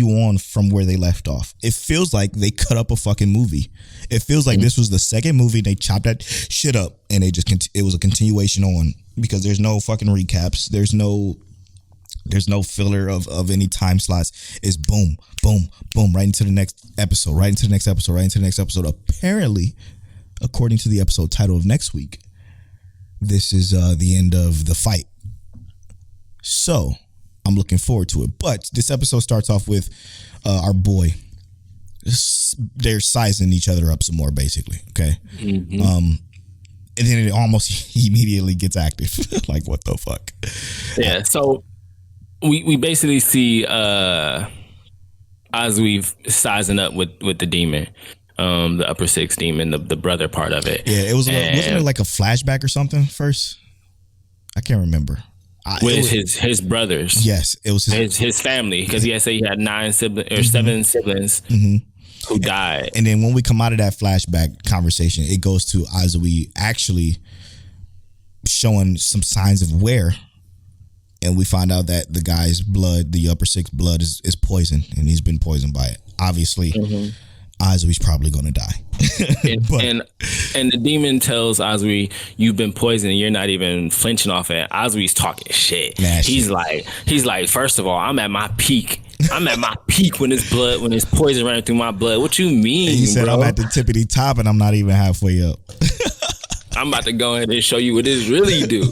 on from where they left off. It feels like they cut up a fucking movie. It feels like this was the second movie. They chopped that shit up and they just it was a continuation on, because there's no fucking recaps. There's no There's no filler of any time slots. It's boom, boom, boom, right into the next episode, right into the next episode, right into the next episode. Apparently, according to the episode title of next week, this is the end of the fight. So I'm looking forward to it. But this episode starts off with our boy. They're sizing each other up some more, basically. Okay. Mm-hmm. And then it almost immediately gets active. Like, what the fuck? Yeah. So we basically see Azui sizing up with the demon, the upper six demon, the brother part of it. Yeah, it was. Wasn't it like a flashback or something first? I can't remember. His brothers. Yes, it was his family, because he had said he had 9 siblings or 7 siblings who died. And then when we come out of that flashback conversation, it goes to Azui actually showing some signs of wear, and we find out that the guy's blood, the upper six blood, is poison, and he's been poisoned by it. Obviously, Azui's probably going to die. and the demon tells Azui, "You've been poisoned. And you're not even flinching off it." Azui's talking shit. He's like, first of all, I'm at my peak. I'm at my peak when his poison ran through my blood. What you mean? He said, bro? I'm at the tippity top, and I'm not even halfway up. I'm about to go ahead and show you what this really do.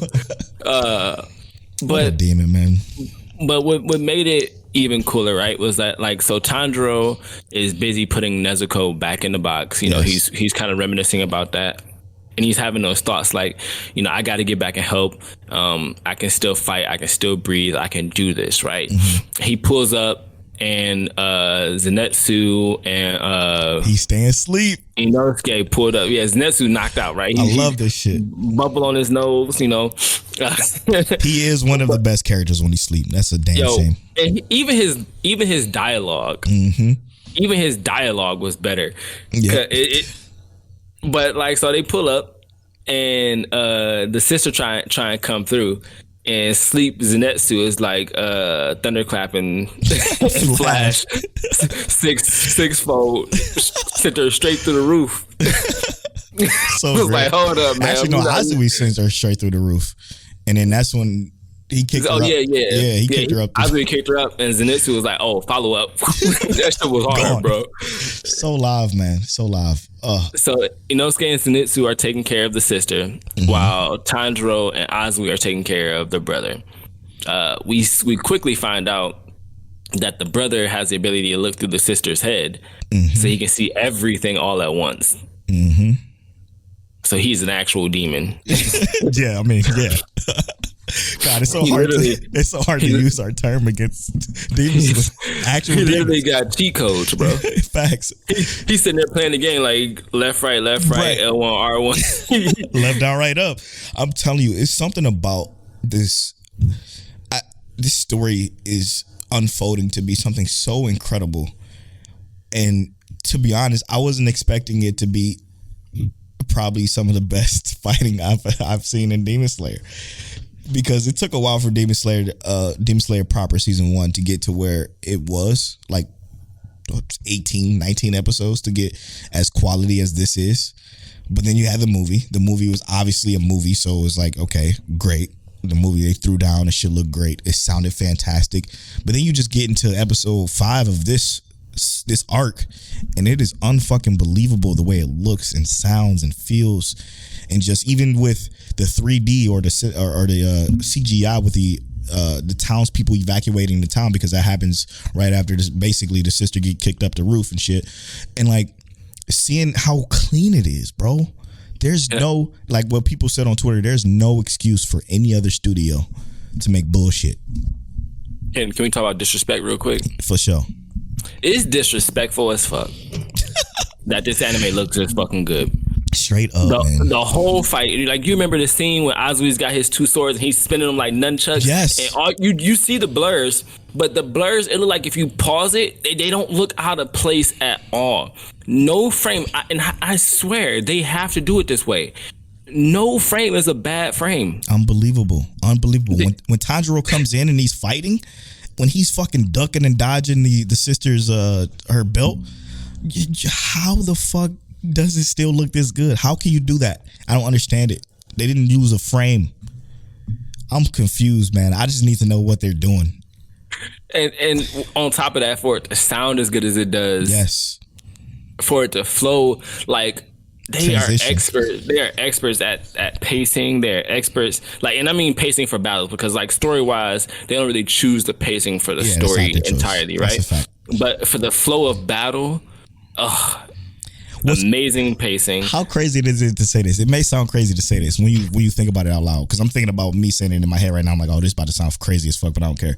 What a demon, man. But what made it even cooler, right, was that, like, so Tanjiro is busy putting Nezuko back in the box. You know, he's kind of reminiscing about that. And he's having those thoughts like, you know, I got to get back and help. I can still fight. I can still breathe. I can do this, right? Mm-hmm. He pulls up, and Zenitsu and he's staying asleep. Inosuke pulled up. Yeah, Zenitsu knocked out, right? I love this shit. Bubble on his nose, you know. He is one of the best characters when he sleeps. That's a damn shame. And even his dialogue, even his dialogue was better. Yeah. But like, so they pull up, and the sister try and come through, and Sleep Zenitsu is like thunderclapping flash six-fold, sent her straight through the roof. So it was like, hold up, man. Actually, no, Azui sends her straight through the roof, and then that's when he kicked her up. He kicked her up. Azui kicked her up, and Zenitsu was like, "Oh, follow up." That shit was hard, bro. So live, man. So live. So Inosuke and Zenitsu are taking care of the sister, while Tanjiro and Azui are taking care of the brother. We quickly find out that the brother has the ability to look through the sister's head, so he can see everything all at once. So he's an actual demon. Yeah, I mean, yeah. God, it's so hard to use our term against demons. He literally got cheat codes, bro. Facts. He's sitting there playing the game like left, right, L1, R1. Left, down, right, up. I'm telling you, it's something about this. This story is unfolding to be something so incredible. And to be honest, I wasn't expecting it to be probably some of the best fighting I've seen in Demon Slayer, because it took a while for Demon Slayer proper season 1 to get to where it was, like 18, 19 episodes to get as quality as this is. But then you had the movie. The movie was obviously a movie, so it was like, okay, great. The movie they threw down, it should look great. It sounded fantastic. But then you just get into episode 5 of this arc, and it is unfucking believable the way it looks and sounds and feels, and just even with the 3D or the CGI with the townspeople evacuating the town, because that happens right after this. Basically, the sister get kicked up the roof and shit, and like seeing how clean it is, bro. There's no, like what people said on Twitter, there's no excuse for any other studio to make bullshit. Can we talk about disrespect real quick? For sure. It's disrespectful as fuck that this anime looks this fucking good. Straight up, man. The whole fight, like, you remember the scene when Azui's got his 2 swords and he's spinning them like nunchucks? Yes. And all, you see the blurs, but the blurs, it look like if you pause it, they don't look out of place at all. No frame, and I swear they have to do it this way. No frame is a bad frame. Unbelievable. When Tanjiro comes in and he's fighting, when he's fucking ducking and dodging the sister's her belt, how the fuck does it still look this good? How can you do that? I don't understand it. They didn't use a frame. I'm confused, man. I just need to know what they're doing. and on top of that, for it to sound as good as it does, Yes. for it to flow, like they Transition. are experts. They are experts at pacing. They're experts, like, and I mean pacing for battles, because like story wise, they don't really choose the pacing for the Yeah, that's story not their choice. entirely, That's right? a fact. But for the flow of battle, amazing pacing. How crazy is it to say this? It may sound crazy to say this when you think about it out loud, because I'm thinking about me saying it in my head right now. I'm like, oh, this is about to sound crazy as fuck, but I don't care.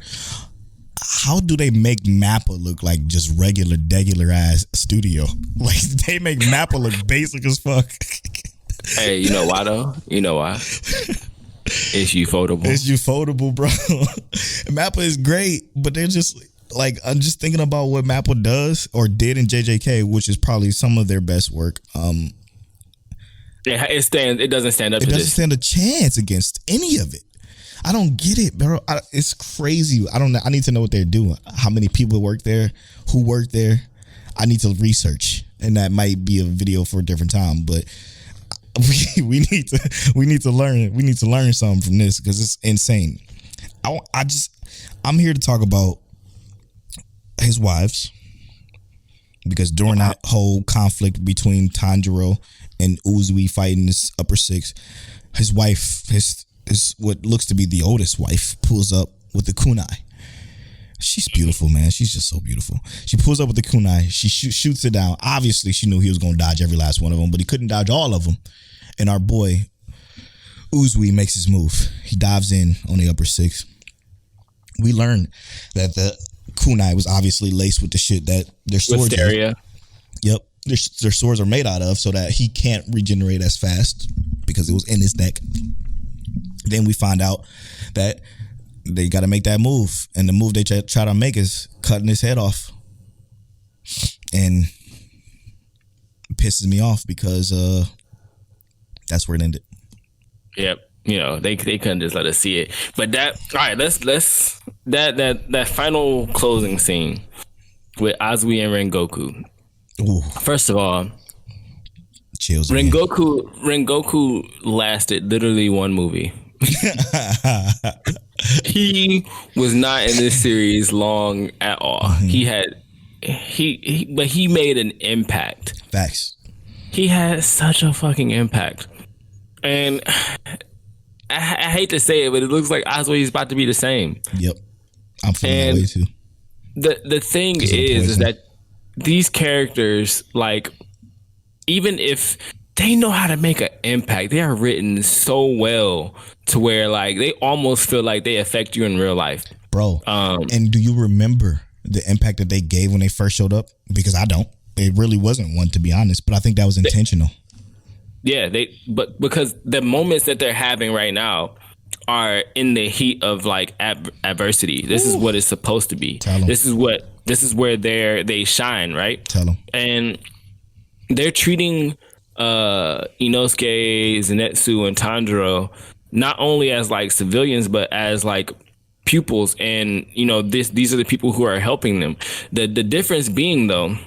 How do they make Mappa look like just regular ass studio? Like, they make Mappa look basic as fuck. Hey, you know why though? You know why? It's ufotable. It's ufotable, bro. Mappa is great, but they're just like, I'm just thinking about what Mappa does or did in JJK, which is probably some of their best work. Yeah, it doesn't stand up to It doesn't this. stand a chance against any of it. I don't get it, bro. It's crazy. I don't know. I need to know what they're doing. How many people work there? Who work there? I need to research, and that might be a video for a different time. But we need to learn. We need to learn something from this, because it's insane. I'm here to talk about his wives, because during that whole conflict between Tanjiro and Uzui fighting this upper six, his wife, his what looks to be the oldest wife, pulls up with the kunai. She's beautiful, man. She's just so beautiful. She pulls up with the kunai. She shoots it down. Obviously, she knew he was going to dodge every last one of them, but he couldn't dodge all of them. And our boy Uzui makes his move. He dives in on the upper six. We learn that the kunai was obviously laced with the shit that their swords are. Yep. Their swords are made out of, so that he can't regenerate as fast because it was in his neck. Then we find out that they got to make that move, and the move they try to make is cutting his head off, and it pisses me off because that's where it ended. Yep. You know, they couldn't just let us see it. But all right, let's that final closing scene with Azui and Rengoku. Ooh. First of all, Chills again. Rengoku lasted literally one movie. He was not in this series long at all. But he made an impact. Facts. He had such a fucking impact. And I hate to say it, but it looks like Azui's about to be the same. Yep. I'm feeling that way too. The thing is that these characters, like, even if they know how to make an impact, they are written so well to where, like, they almost feel like they affect you in real life. Bro, and do you remember the impact that they gave when they first showed up? Because I don't. It really wasn't one, to be honest, but I think that was intentional. Yeah, but because the moments that they're having right now are in the heat of like adversity. This is what it's supposed to be. This is where they shine, right? Tell them. And they're treating Inosuke, Zenitsu, and Tanjiro not only as like civilians, but as like pupils. And you know, these are the people who are helping them. The difference being though,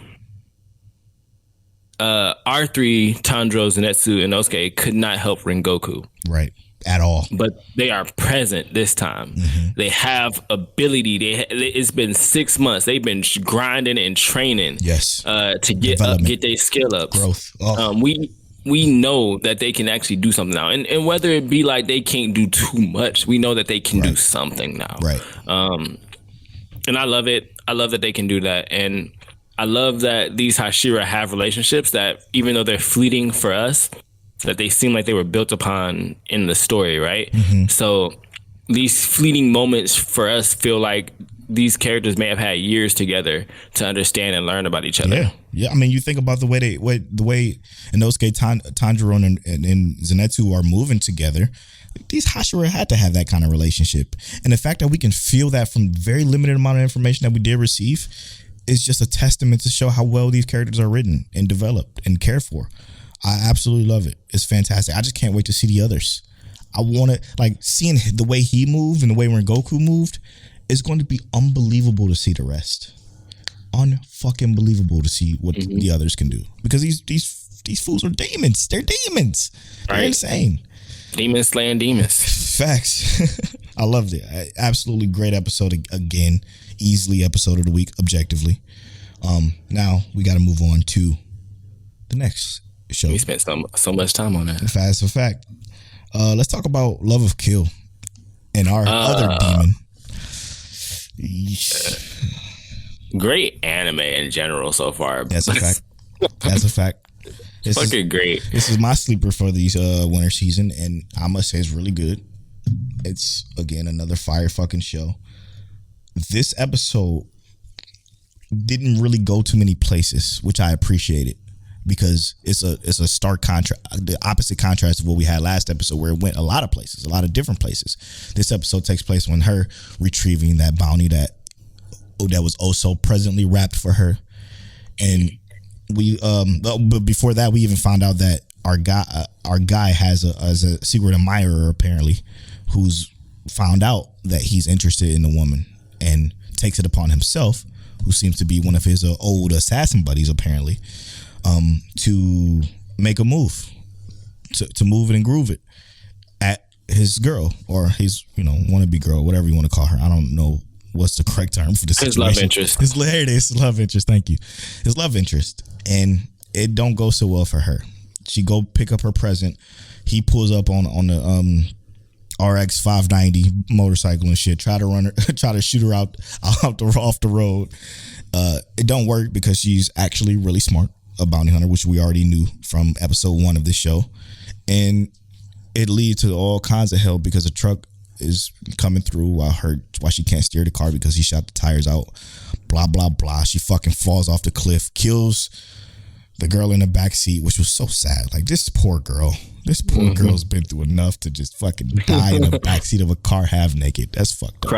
R3, Tanjiro, Zenitsu, and Inosuke could not help Rengoku. Right. At all. But they are present this time. Mm-hmm. They have ability. It's been 6 months. They've been grinding and training. Yes. To get their skill ups. Growth. Oh. We know that they can actually do something now. And whether it be like they can't do too much, we know that they can do something now. Right. And I love it. I love that they can do that. And I love that these Hashira have relationships that, even though they're fleeting for us, that they seem like they were built upon in the story, right? Mm-hmm. So these fleeting moments for us feel like these characters may have had years together to understand and learn about each other. Yeah. I mean, you think about the way Inosuke, Tanjiro, and Zenitsu are moving together. These Hashira had to have that kind of relationship, and the fact that we can feel that from very limited amount of information that we did receive is just a testament to show how well these characters are written and developed and cared for. I absolutely love it. It's fantastic. I just can't wait to see the others. I want to, like, seeing the way he moved and the way Rengoku moved, it's going to be unbelievable to see the rest. Unfucking believable to see what the others can do, because these fools are demons. They're demons. They're insane. Demons slaying demons. Facts. I loved it. Absolutely great episode again. Easily episode of the week, objectively. Now we got to move on to the next show. We spent so much time on that. Fast for fact. Let's talk about Love of Kill and our other demon. Great anime in general so far. That's a fact. That's a fact. This fucking great. This is my sleeper for these winter season, and I must say it's really good. It's again another fire fucking show. This episode didn't really go too many places, which I appreciated because it's a stark contrast, the opposite contrast of what we had last episode, where it went a lot of places, a lot of different places. This episode takes place when her retrieving that bounty that was also presently wrapped for her, and we but before that we even found out that our guy has a secret admirer apparently, who's found out that he's interested in the woman and takes it upon himself, who seems to be one of his old assassin buddies apparently, to make a move, to move it and groove it at his girl, or his wannabe girl, whatever you want to call her. I don't know what's the correct term for the situation. His love interest. There it is. His love interest. Thank you. His love interest. And it don't go so well for her. She go pick up her present. He pulls up on the RX 590 motorcycle and shit. Try to shoot her out off the road. It don't work because she's actually really smart, a bounty hunter, which we already knew from episode 1 of this show. And it leads to all kinds of hell because the truck is coming through while she can't steer the car because he shot the tires out. Blah blah blah. She fucking falls off the cliff, kills the girl in the back seat, which was so sad. Like, this poor girl. This poor girl's been through enough to just fucking die in the backseat of a car half naked. That's fucked up.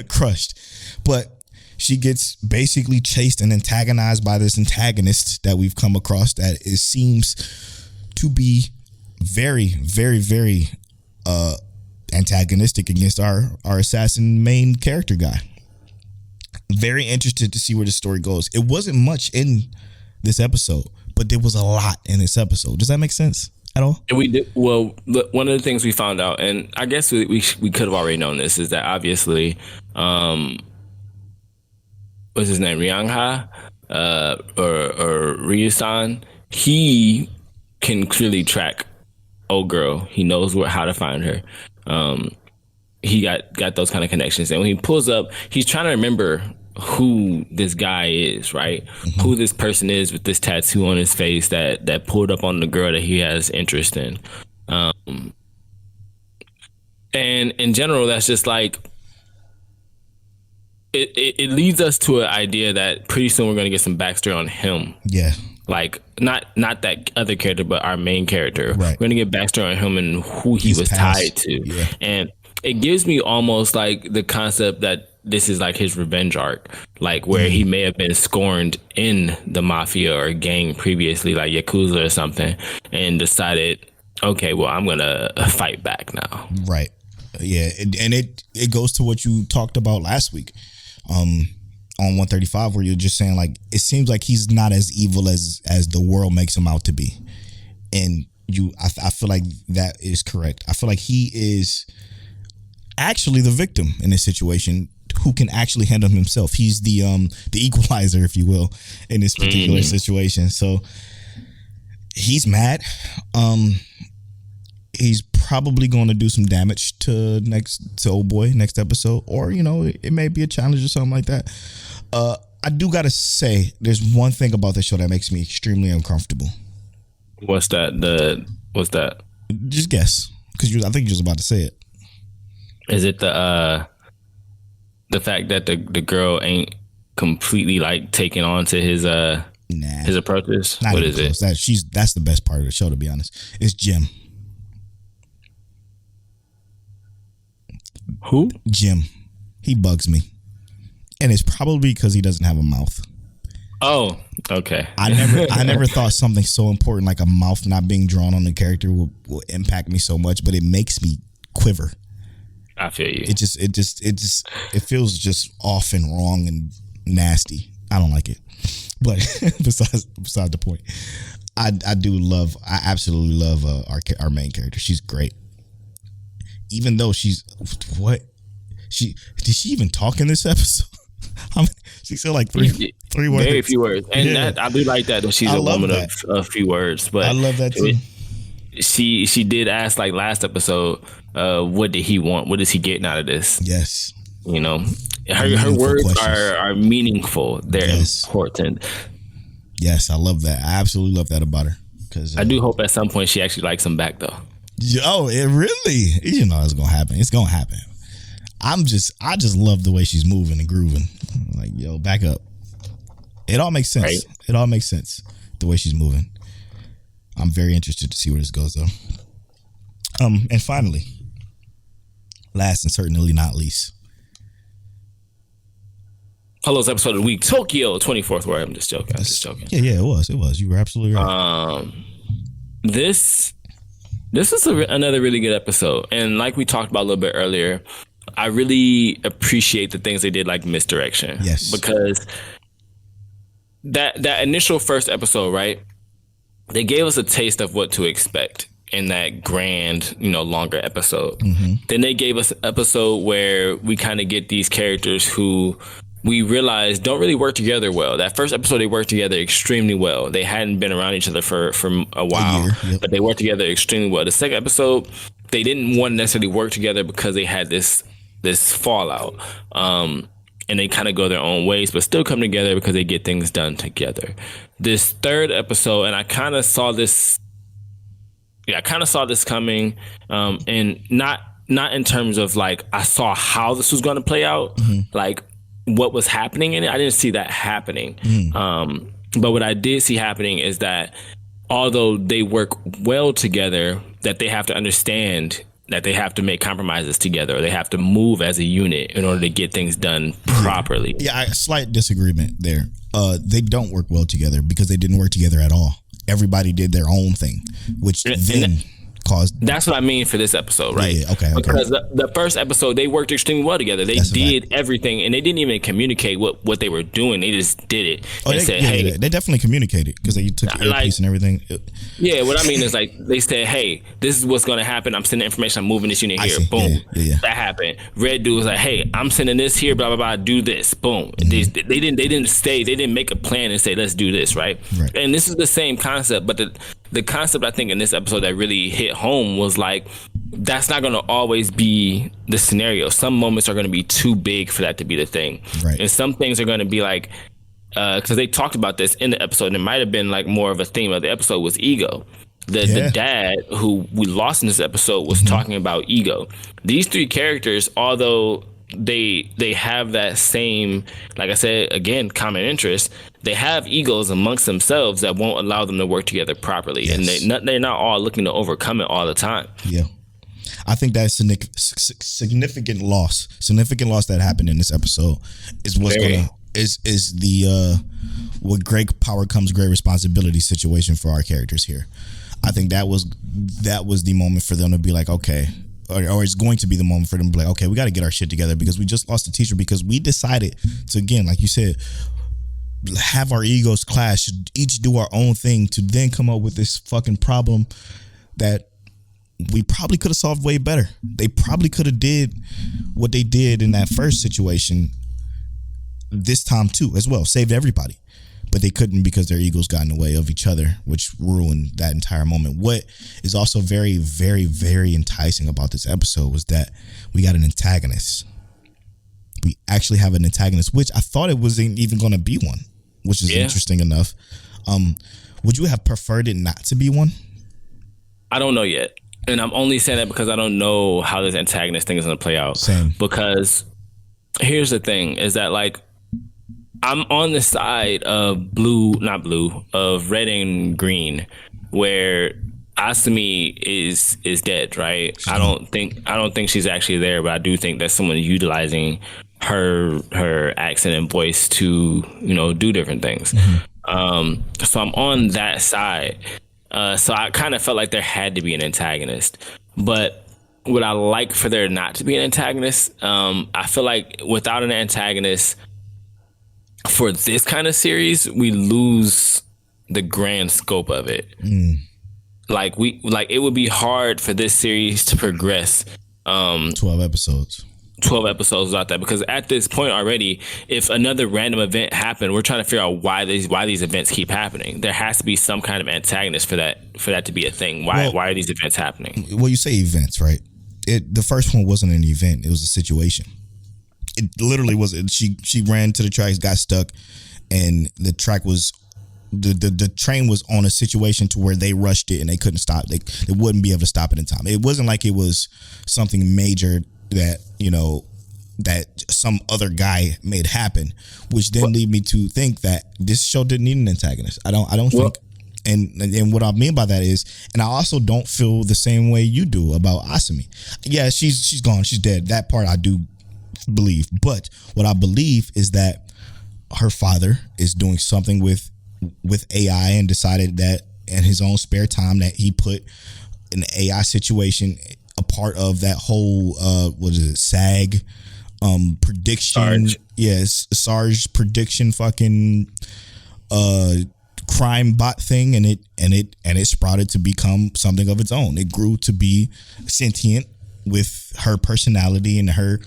Crushed. But she gets basically chased and antagonized by this antagonist that we've come across that seems to be very, very, very antagonistic against our assassin main character guy. Very interested to see where the story goes. It wasn't much in this episode, but there was a lot in this episode. Does that make sense at all? And we did well. Look, one of the things we found out, and I guess we could have already known this, is that obviously, what's his name, Ryangha, or Ryu-san, he can clearly track old girl. He knows how to find her. He got those kind of connections, and when he pulls up, he's trying to remember who this guy is, right? Mm-hmm. Who this person is with this tattoo on his face that pulled up on the girl that he has interest in. And in general, that's just like it leads us to an idea that pretty soon we're going to get some backstory on him. Yeah. Like not that other character, but our main character. Right. We're gonna get backstory on him and who he was tied to. Yeah. And it gives me almost like the concept that this is like his revenge arc, like where he may have been scorned in the mafia or gang previously, like Yakuza or something, and decided, okay, well, I'm gonna fight back now. Right. Yeah. And it goes to what you talked about last week. On 135, where you're just saying, like, it seems like he's not as evil as the world makes him out to be. And I feel like that is correct. I feel like he is actually the victim in this situation, who can actually handle himself. He's the equalizer, if you will, in this particular situation. So he's mad. He's probably going to do some damage to old boy next episode, or it may be a challenge or something like that. I do gotta say, there's one thing about this show that makes me extremely uncomfortable. What's that? What's that? Just guess, because I think you're just about to say it. Is it the fact that the girl ain't completely like taking on to his his approaches? Not what even is close. it? That's the best part of the show, to be honest. It's Jim. Who? Jim. He bugs me. And it's probably because he doesn't have a mouth. Oh, okay. I never thought something so important like a mouth not being drawn on the character will impact me so much, but it makes me quiver. I feel you. It feels just off and wrong and nasty. I don't like it. But besides the point, I absolutely love our main character. She's great. even though she's what did she even talk in this episode? She said like three words. Very few words, and that I do like that she's a woman of a few words. But I love that too. She did ask like last episode, what did he want? What is he getting out of this? Yes, you know, her words are meaningful. They're important. Yes, I love that. I absolutely love that about her. Because I do hope at some point she actually likes him back though. Oh, it really? You know, it's gonna happen. It's gonna happen. I just love the way she's moving and grooving. Like, yo, back up. It all makes sense. Right? It all makes sense the way she's moving. I'm very interested to see where this goes, though. And finally, last and certainly not least, Hello's episode of the week, Tokyo 24th Word. I'm just joking. Yeah, it was. You were absolutely right. This is another really good episode, and like we talked about a little bit earlier, I really appreciate the things they did, like misdirection. Yes, because that initial first episode, right? They gave us a taste of what to expect in that grand, longer episode. Mm-hmm. Then they gave us an episode where we kind of get these characters who we realize don't really work together well. That first episode, they worked together extremely well. They hadn't been around each other for a while, but they worked together extremely well. The second episode, they didn't want to necessarily work together because they had this fallout. And they kind of go their own ways, but still come together because they get things done together. This third episode, and I kind of saw this coming, and not in terms of like I saw how this was going to play out, like what was happening in it. I didn't see that happening. But what I did see happening is that although they work well together, that they have to understand that they have to make compromises together, or they have to move as a unit in order to get things done properly. Yeah, slight disagreement there. They don't work well together because they didn't work together at all. Everybody did their own thing, which then caused... That's what I mean for this episode, right? Yeah, okay. Because the first episode, they worked extremely well together. They did everything, and they didn't even communicate what they were doing. They just did it and said, hey... They definitely communicated because they took the earpiece and everything. Yeah, what I mean is like, they said, hey, this is what's going to happen. I'm sending information. I'm moving this unit here. Boom. Yeah. That happened. Red dude was like, hey, I'm sending this here, blah, blah, blah, do this. Boom. Mm-hmm. They didn't make a plan and say, let's do this, right? And this is the same concept, but the concept I think in this episode that really hit home was like, that's not going to always be the scenario. Some moments are going to be too big for that to be the thing. Right. And some things are going to be like, because they talked about this in the episode, and it might have been like more of a theme of the episode was ego. The dad who we lost in this episode was talking about ego. These three characters, although they have that same, like I said, again, common interest, they have egos amongst themselves that won't allow them to work together properly. Yes. And they're not all looking to overcome it all the time. Yeah. I think that's significant loss that happened in this episode is what's gonna is the what great power comes great responsibility situation for our characters here. I think that was the moment for them to be like, okay, or it's going to be the moment for them to be like, okay, we got to get our shit together because we just lost a teacher because we decided to, again, like you said, have our egos clash, each do our own thing to then come up with this fucking problem that we probably could have solved way better. They probably could have did what they did in that first situation this time too as well, saved everybody. But they couldn't because their egos got in the way of each other, which ruined that entire moment. What is also very, very, very enticing about this episode was that we got an antagonist. We actually have an antagonist, which I thought it wasn't even going to be one, which is interesting enough. Would you have preferred it not to be one? I don't know yet. And I'm only saying that because I don't know how this antagonist thing is going to play out. Same. Because here's the thing is that, like, I'm on the side of of red and green, where Asumi is dead, right? I don't think she's actually there, but I do think that someone is utilizing her accent and voice to, do different things. So I'm on that side. So I kind of felt like there had to be an antagonist, but would I like for there not to be an antagonist? I feel like without an antagonist for this kind of series, we lose the grand scope of it. Like it would be hard for this series to progress 12 episodes. 12 episodes out there, because at this point already, if another random event happened, we're trying to figure out why these events keep happening. There has to be some kind of antagonist for that to be a thing. Why are these events happening? Well, you say events, right? The first one wasn't an event; it was a situation. It literally was. She ran to the tracks, got stuck, and the track was the train was on a situation to where they rushed it and they couldn't stop. They wouldn't be able to stop it in time. It wasn't like it was something major that, you know, that some other guy made happen, which then lead me to think that this show didn't need an antagonist. I don't think. And what I mean by that is, and I also don't feel the same way you do about Asumi. Yeah, she's gone. She's dead. That part I do believe. But what I believe is that her father is doing something with AI and decided that in his own spare time that he put an AI situation a part of that whole what is it, SAG prediction. Sarge. Yes, Sarge prediction fucking crime bot thing, and it sprouted to become something of its own. It grew to be sentient with her personality and her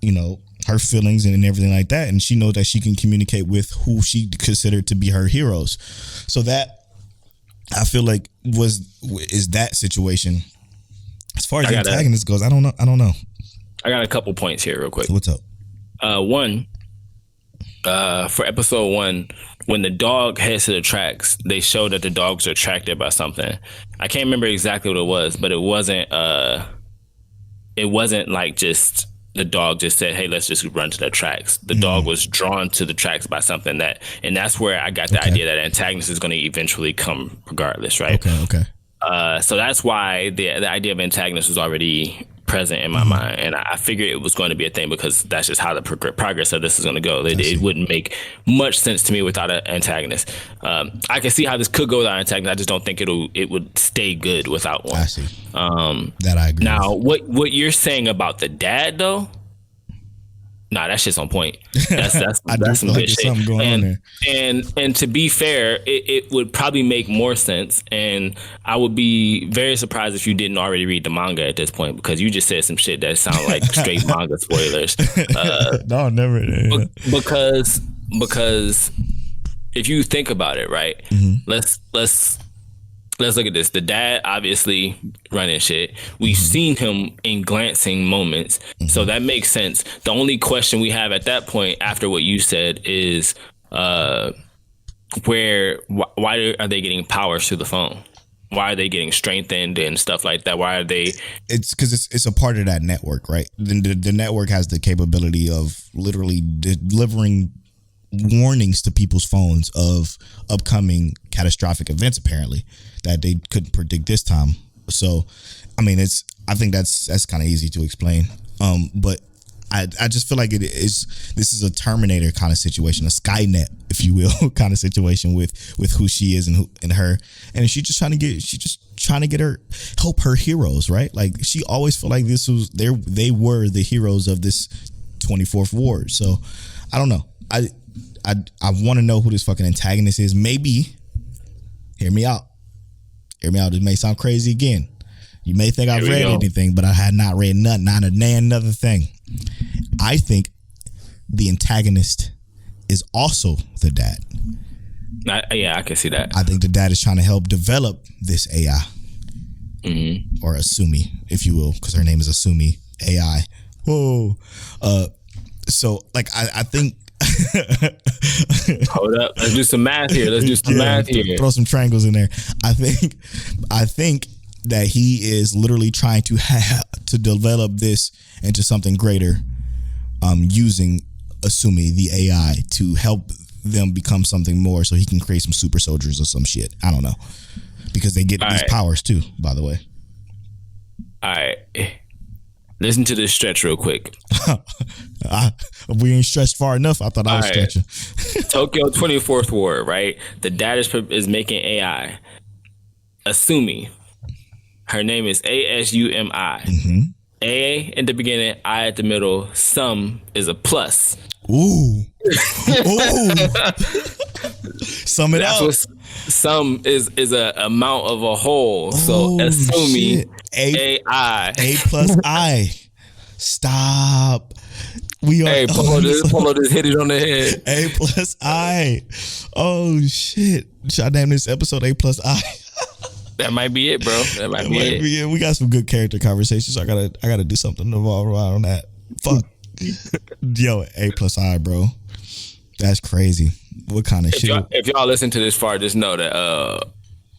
you know, her feelings and everything like that, and she knows that she can communicate with who she considered to be her heroes. So that, I feel like, is that situation. As far as the antagonist goes, I don't know. I got a couple points here real quick. What's up? One, for episode 1, when the dog heads to the tracks, they show that the dogs are attracted by something. I can't remember exactly what it was, but it wasn't like just the dog just said, "Hey, let's just run to the tracks." The dog was drawn to the tracks by something and that's where I got the idea that antagonist is going to eventually come regardless, right? Okay. So that's why the idea of antagonist was already present in my mind, and I figured it was going to be a thing because that's just how the progress of this is going to go. It wouldn't make much sense to me without an antagonist. I can see how this could go without an antagonist. I just don't think it would stay good without one. I see. That I agree. Now, what you're saying about the dad though? Nah, that shit's on point. That's some good shit. Something going on there. And to be fair, it would probably make more sense. And I would be very surprised if you didn't already read the manga at this point, because you just said some shit that sound like straight manga spoilers. No, never. Yeah. Because if you think about it, right? Let's look at this. The dad obviously running shit. We've seen him in glancing moments. So that makes sense. The only question we have at that point after what you said is why are they getting powers through the phone? Why are they getting strengthened and stuff like that? Why are they? It's because it's a part of that network, right? The network has the capability of literally delivering warnings to people's phones of upcoming catastrophic events, apparently, that they couldn't predict this time. So, I mean, I think that's kind of easy to explain. But I just feel like this is a Terminator kind of situation, a Skynet, if you will, kind of situation with who she is and her, and she's just trying to get her help her heroes, right? Like, she always felt like they were the heroes of this 24th ward. So I don't know. I want to know who this fucking antagonist is. Maybe, hear me out. It may sound crazy again. You may think I've read anything, but I had not read nothing, not another thing. I think the antagonist is also the dad. Yeah, I can see that. I think the dad is trying to help develop this AI. Or Asumi, if you will, because her name is Asumi AI. Whoa. So, like, I think. Hold up. Let's do some math here. Throw some triangles in there. I think that he is literally trying to develop this into something greater, using Asumi, the AI, to help them become something more, so he can create some super soldiers or some shit. I don't know, because they get these powers too, by the way. All right. Listen to this stretch real quick. We ain't stretched far enough. I thought I was stretching. Tokyo 24th Ward, right? The dad is making AI. Asumi. Her name is Asumi. A in the beginning, I at the middle. Sum is a plus. Ooh. Sum it up. Sum is a amount of a whole. So Asumi AI. A plus I. Stop. We are. Hey, Polo just hit it on the head. A plus I. Oh shit! Should I name this episode A plus I? That might be it, bro. That might be it. Yeah, we got some good character conversations. So I gotta do something to evolve around on that. Fuck. Yo, A plus I, bro. That's crazy. What kind of shit? If y'all listen to this far, just know that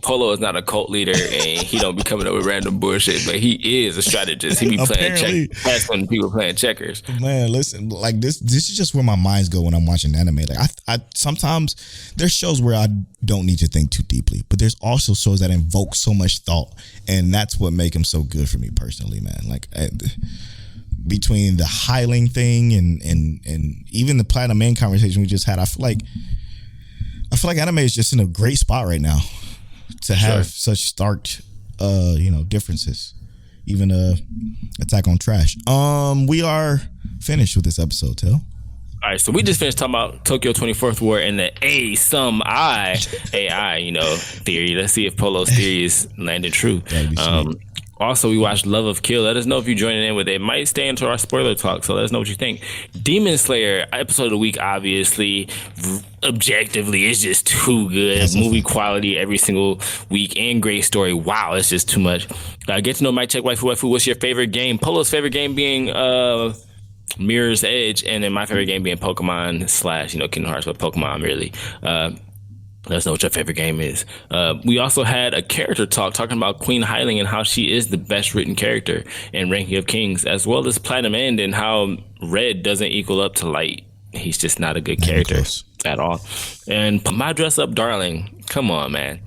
Polo is not a cult leader and he don't be coming up with random bullshit, but he is a strategist. He be playing checkers when people playing checkers. Man, listen, like this is just where my minds go when I'm watching anime. Like I sometimes there's shows where I don't need to think too deeply, but there's also shows that invoke so much thought, and that's what make them so good for me personally, man. Like between the Hiling thing and even the Platium End conversation we just had, I feel like anime is just in a great spot right now to have such stark differences. Even Attack on Trash. We are finished with this episode, Till. All right, so we just finished talking about Tokyo 24th War and the AI theory. Let's see if Polo's theory is landed true. Also, we watched Love of Kill. Let us know if you're joining in with it. It might stay into our spoiler talk, so let us know what you think. Demon Slayer, episode of the week, obviously, objectively, is just too good. Movie quality every single week and great story. Wow, it's just too much. Get to know Mike Check Waifu. What's your favorite game? Polo's favorite game being Mirror's Edge, and then my favorite game being Pokemon / Kingdom Hearts, but Pokemon really. Let us know what your favorite game is. We also had a character talking about Queen Hiling and how she is the best written character in Ranking of Kings, as well as Platium End and how Red doesn't equal up to Light. He's just not a good character at all. And My Dress Up Darling, come on, man.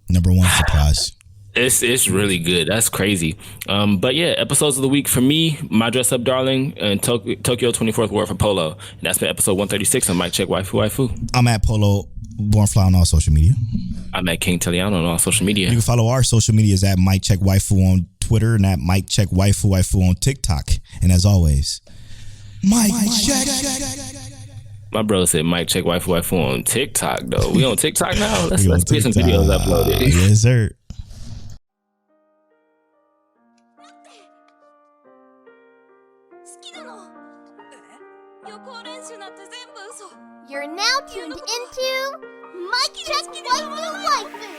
Number one surprise. It's really good. That's crazy. But yeah, episodes of the week for me, My Dress Up Darling and Tokyo 24th War for Polo. And that's been episode 136 on Mike Check Waifu. I'm at Polo Bornfly on all social media. I'm at King Teliano on all social media. You can follow our social medias at Mike Check Waifu on Twitter and at Mike Check Waifu on TikTok. And as always, Mike Check. My brother said Mike Check Waifu on TikTok though. We on TikTok now? Let's get some videos uploaded. Yes, sir. You're now tuned into Mike Check Waifu Waifu.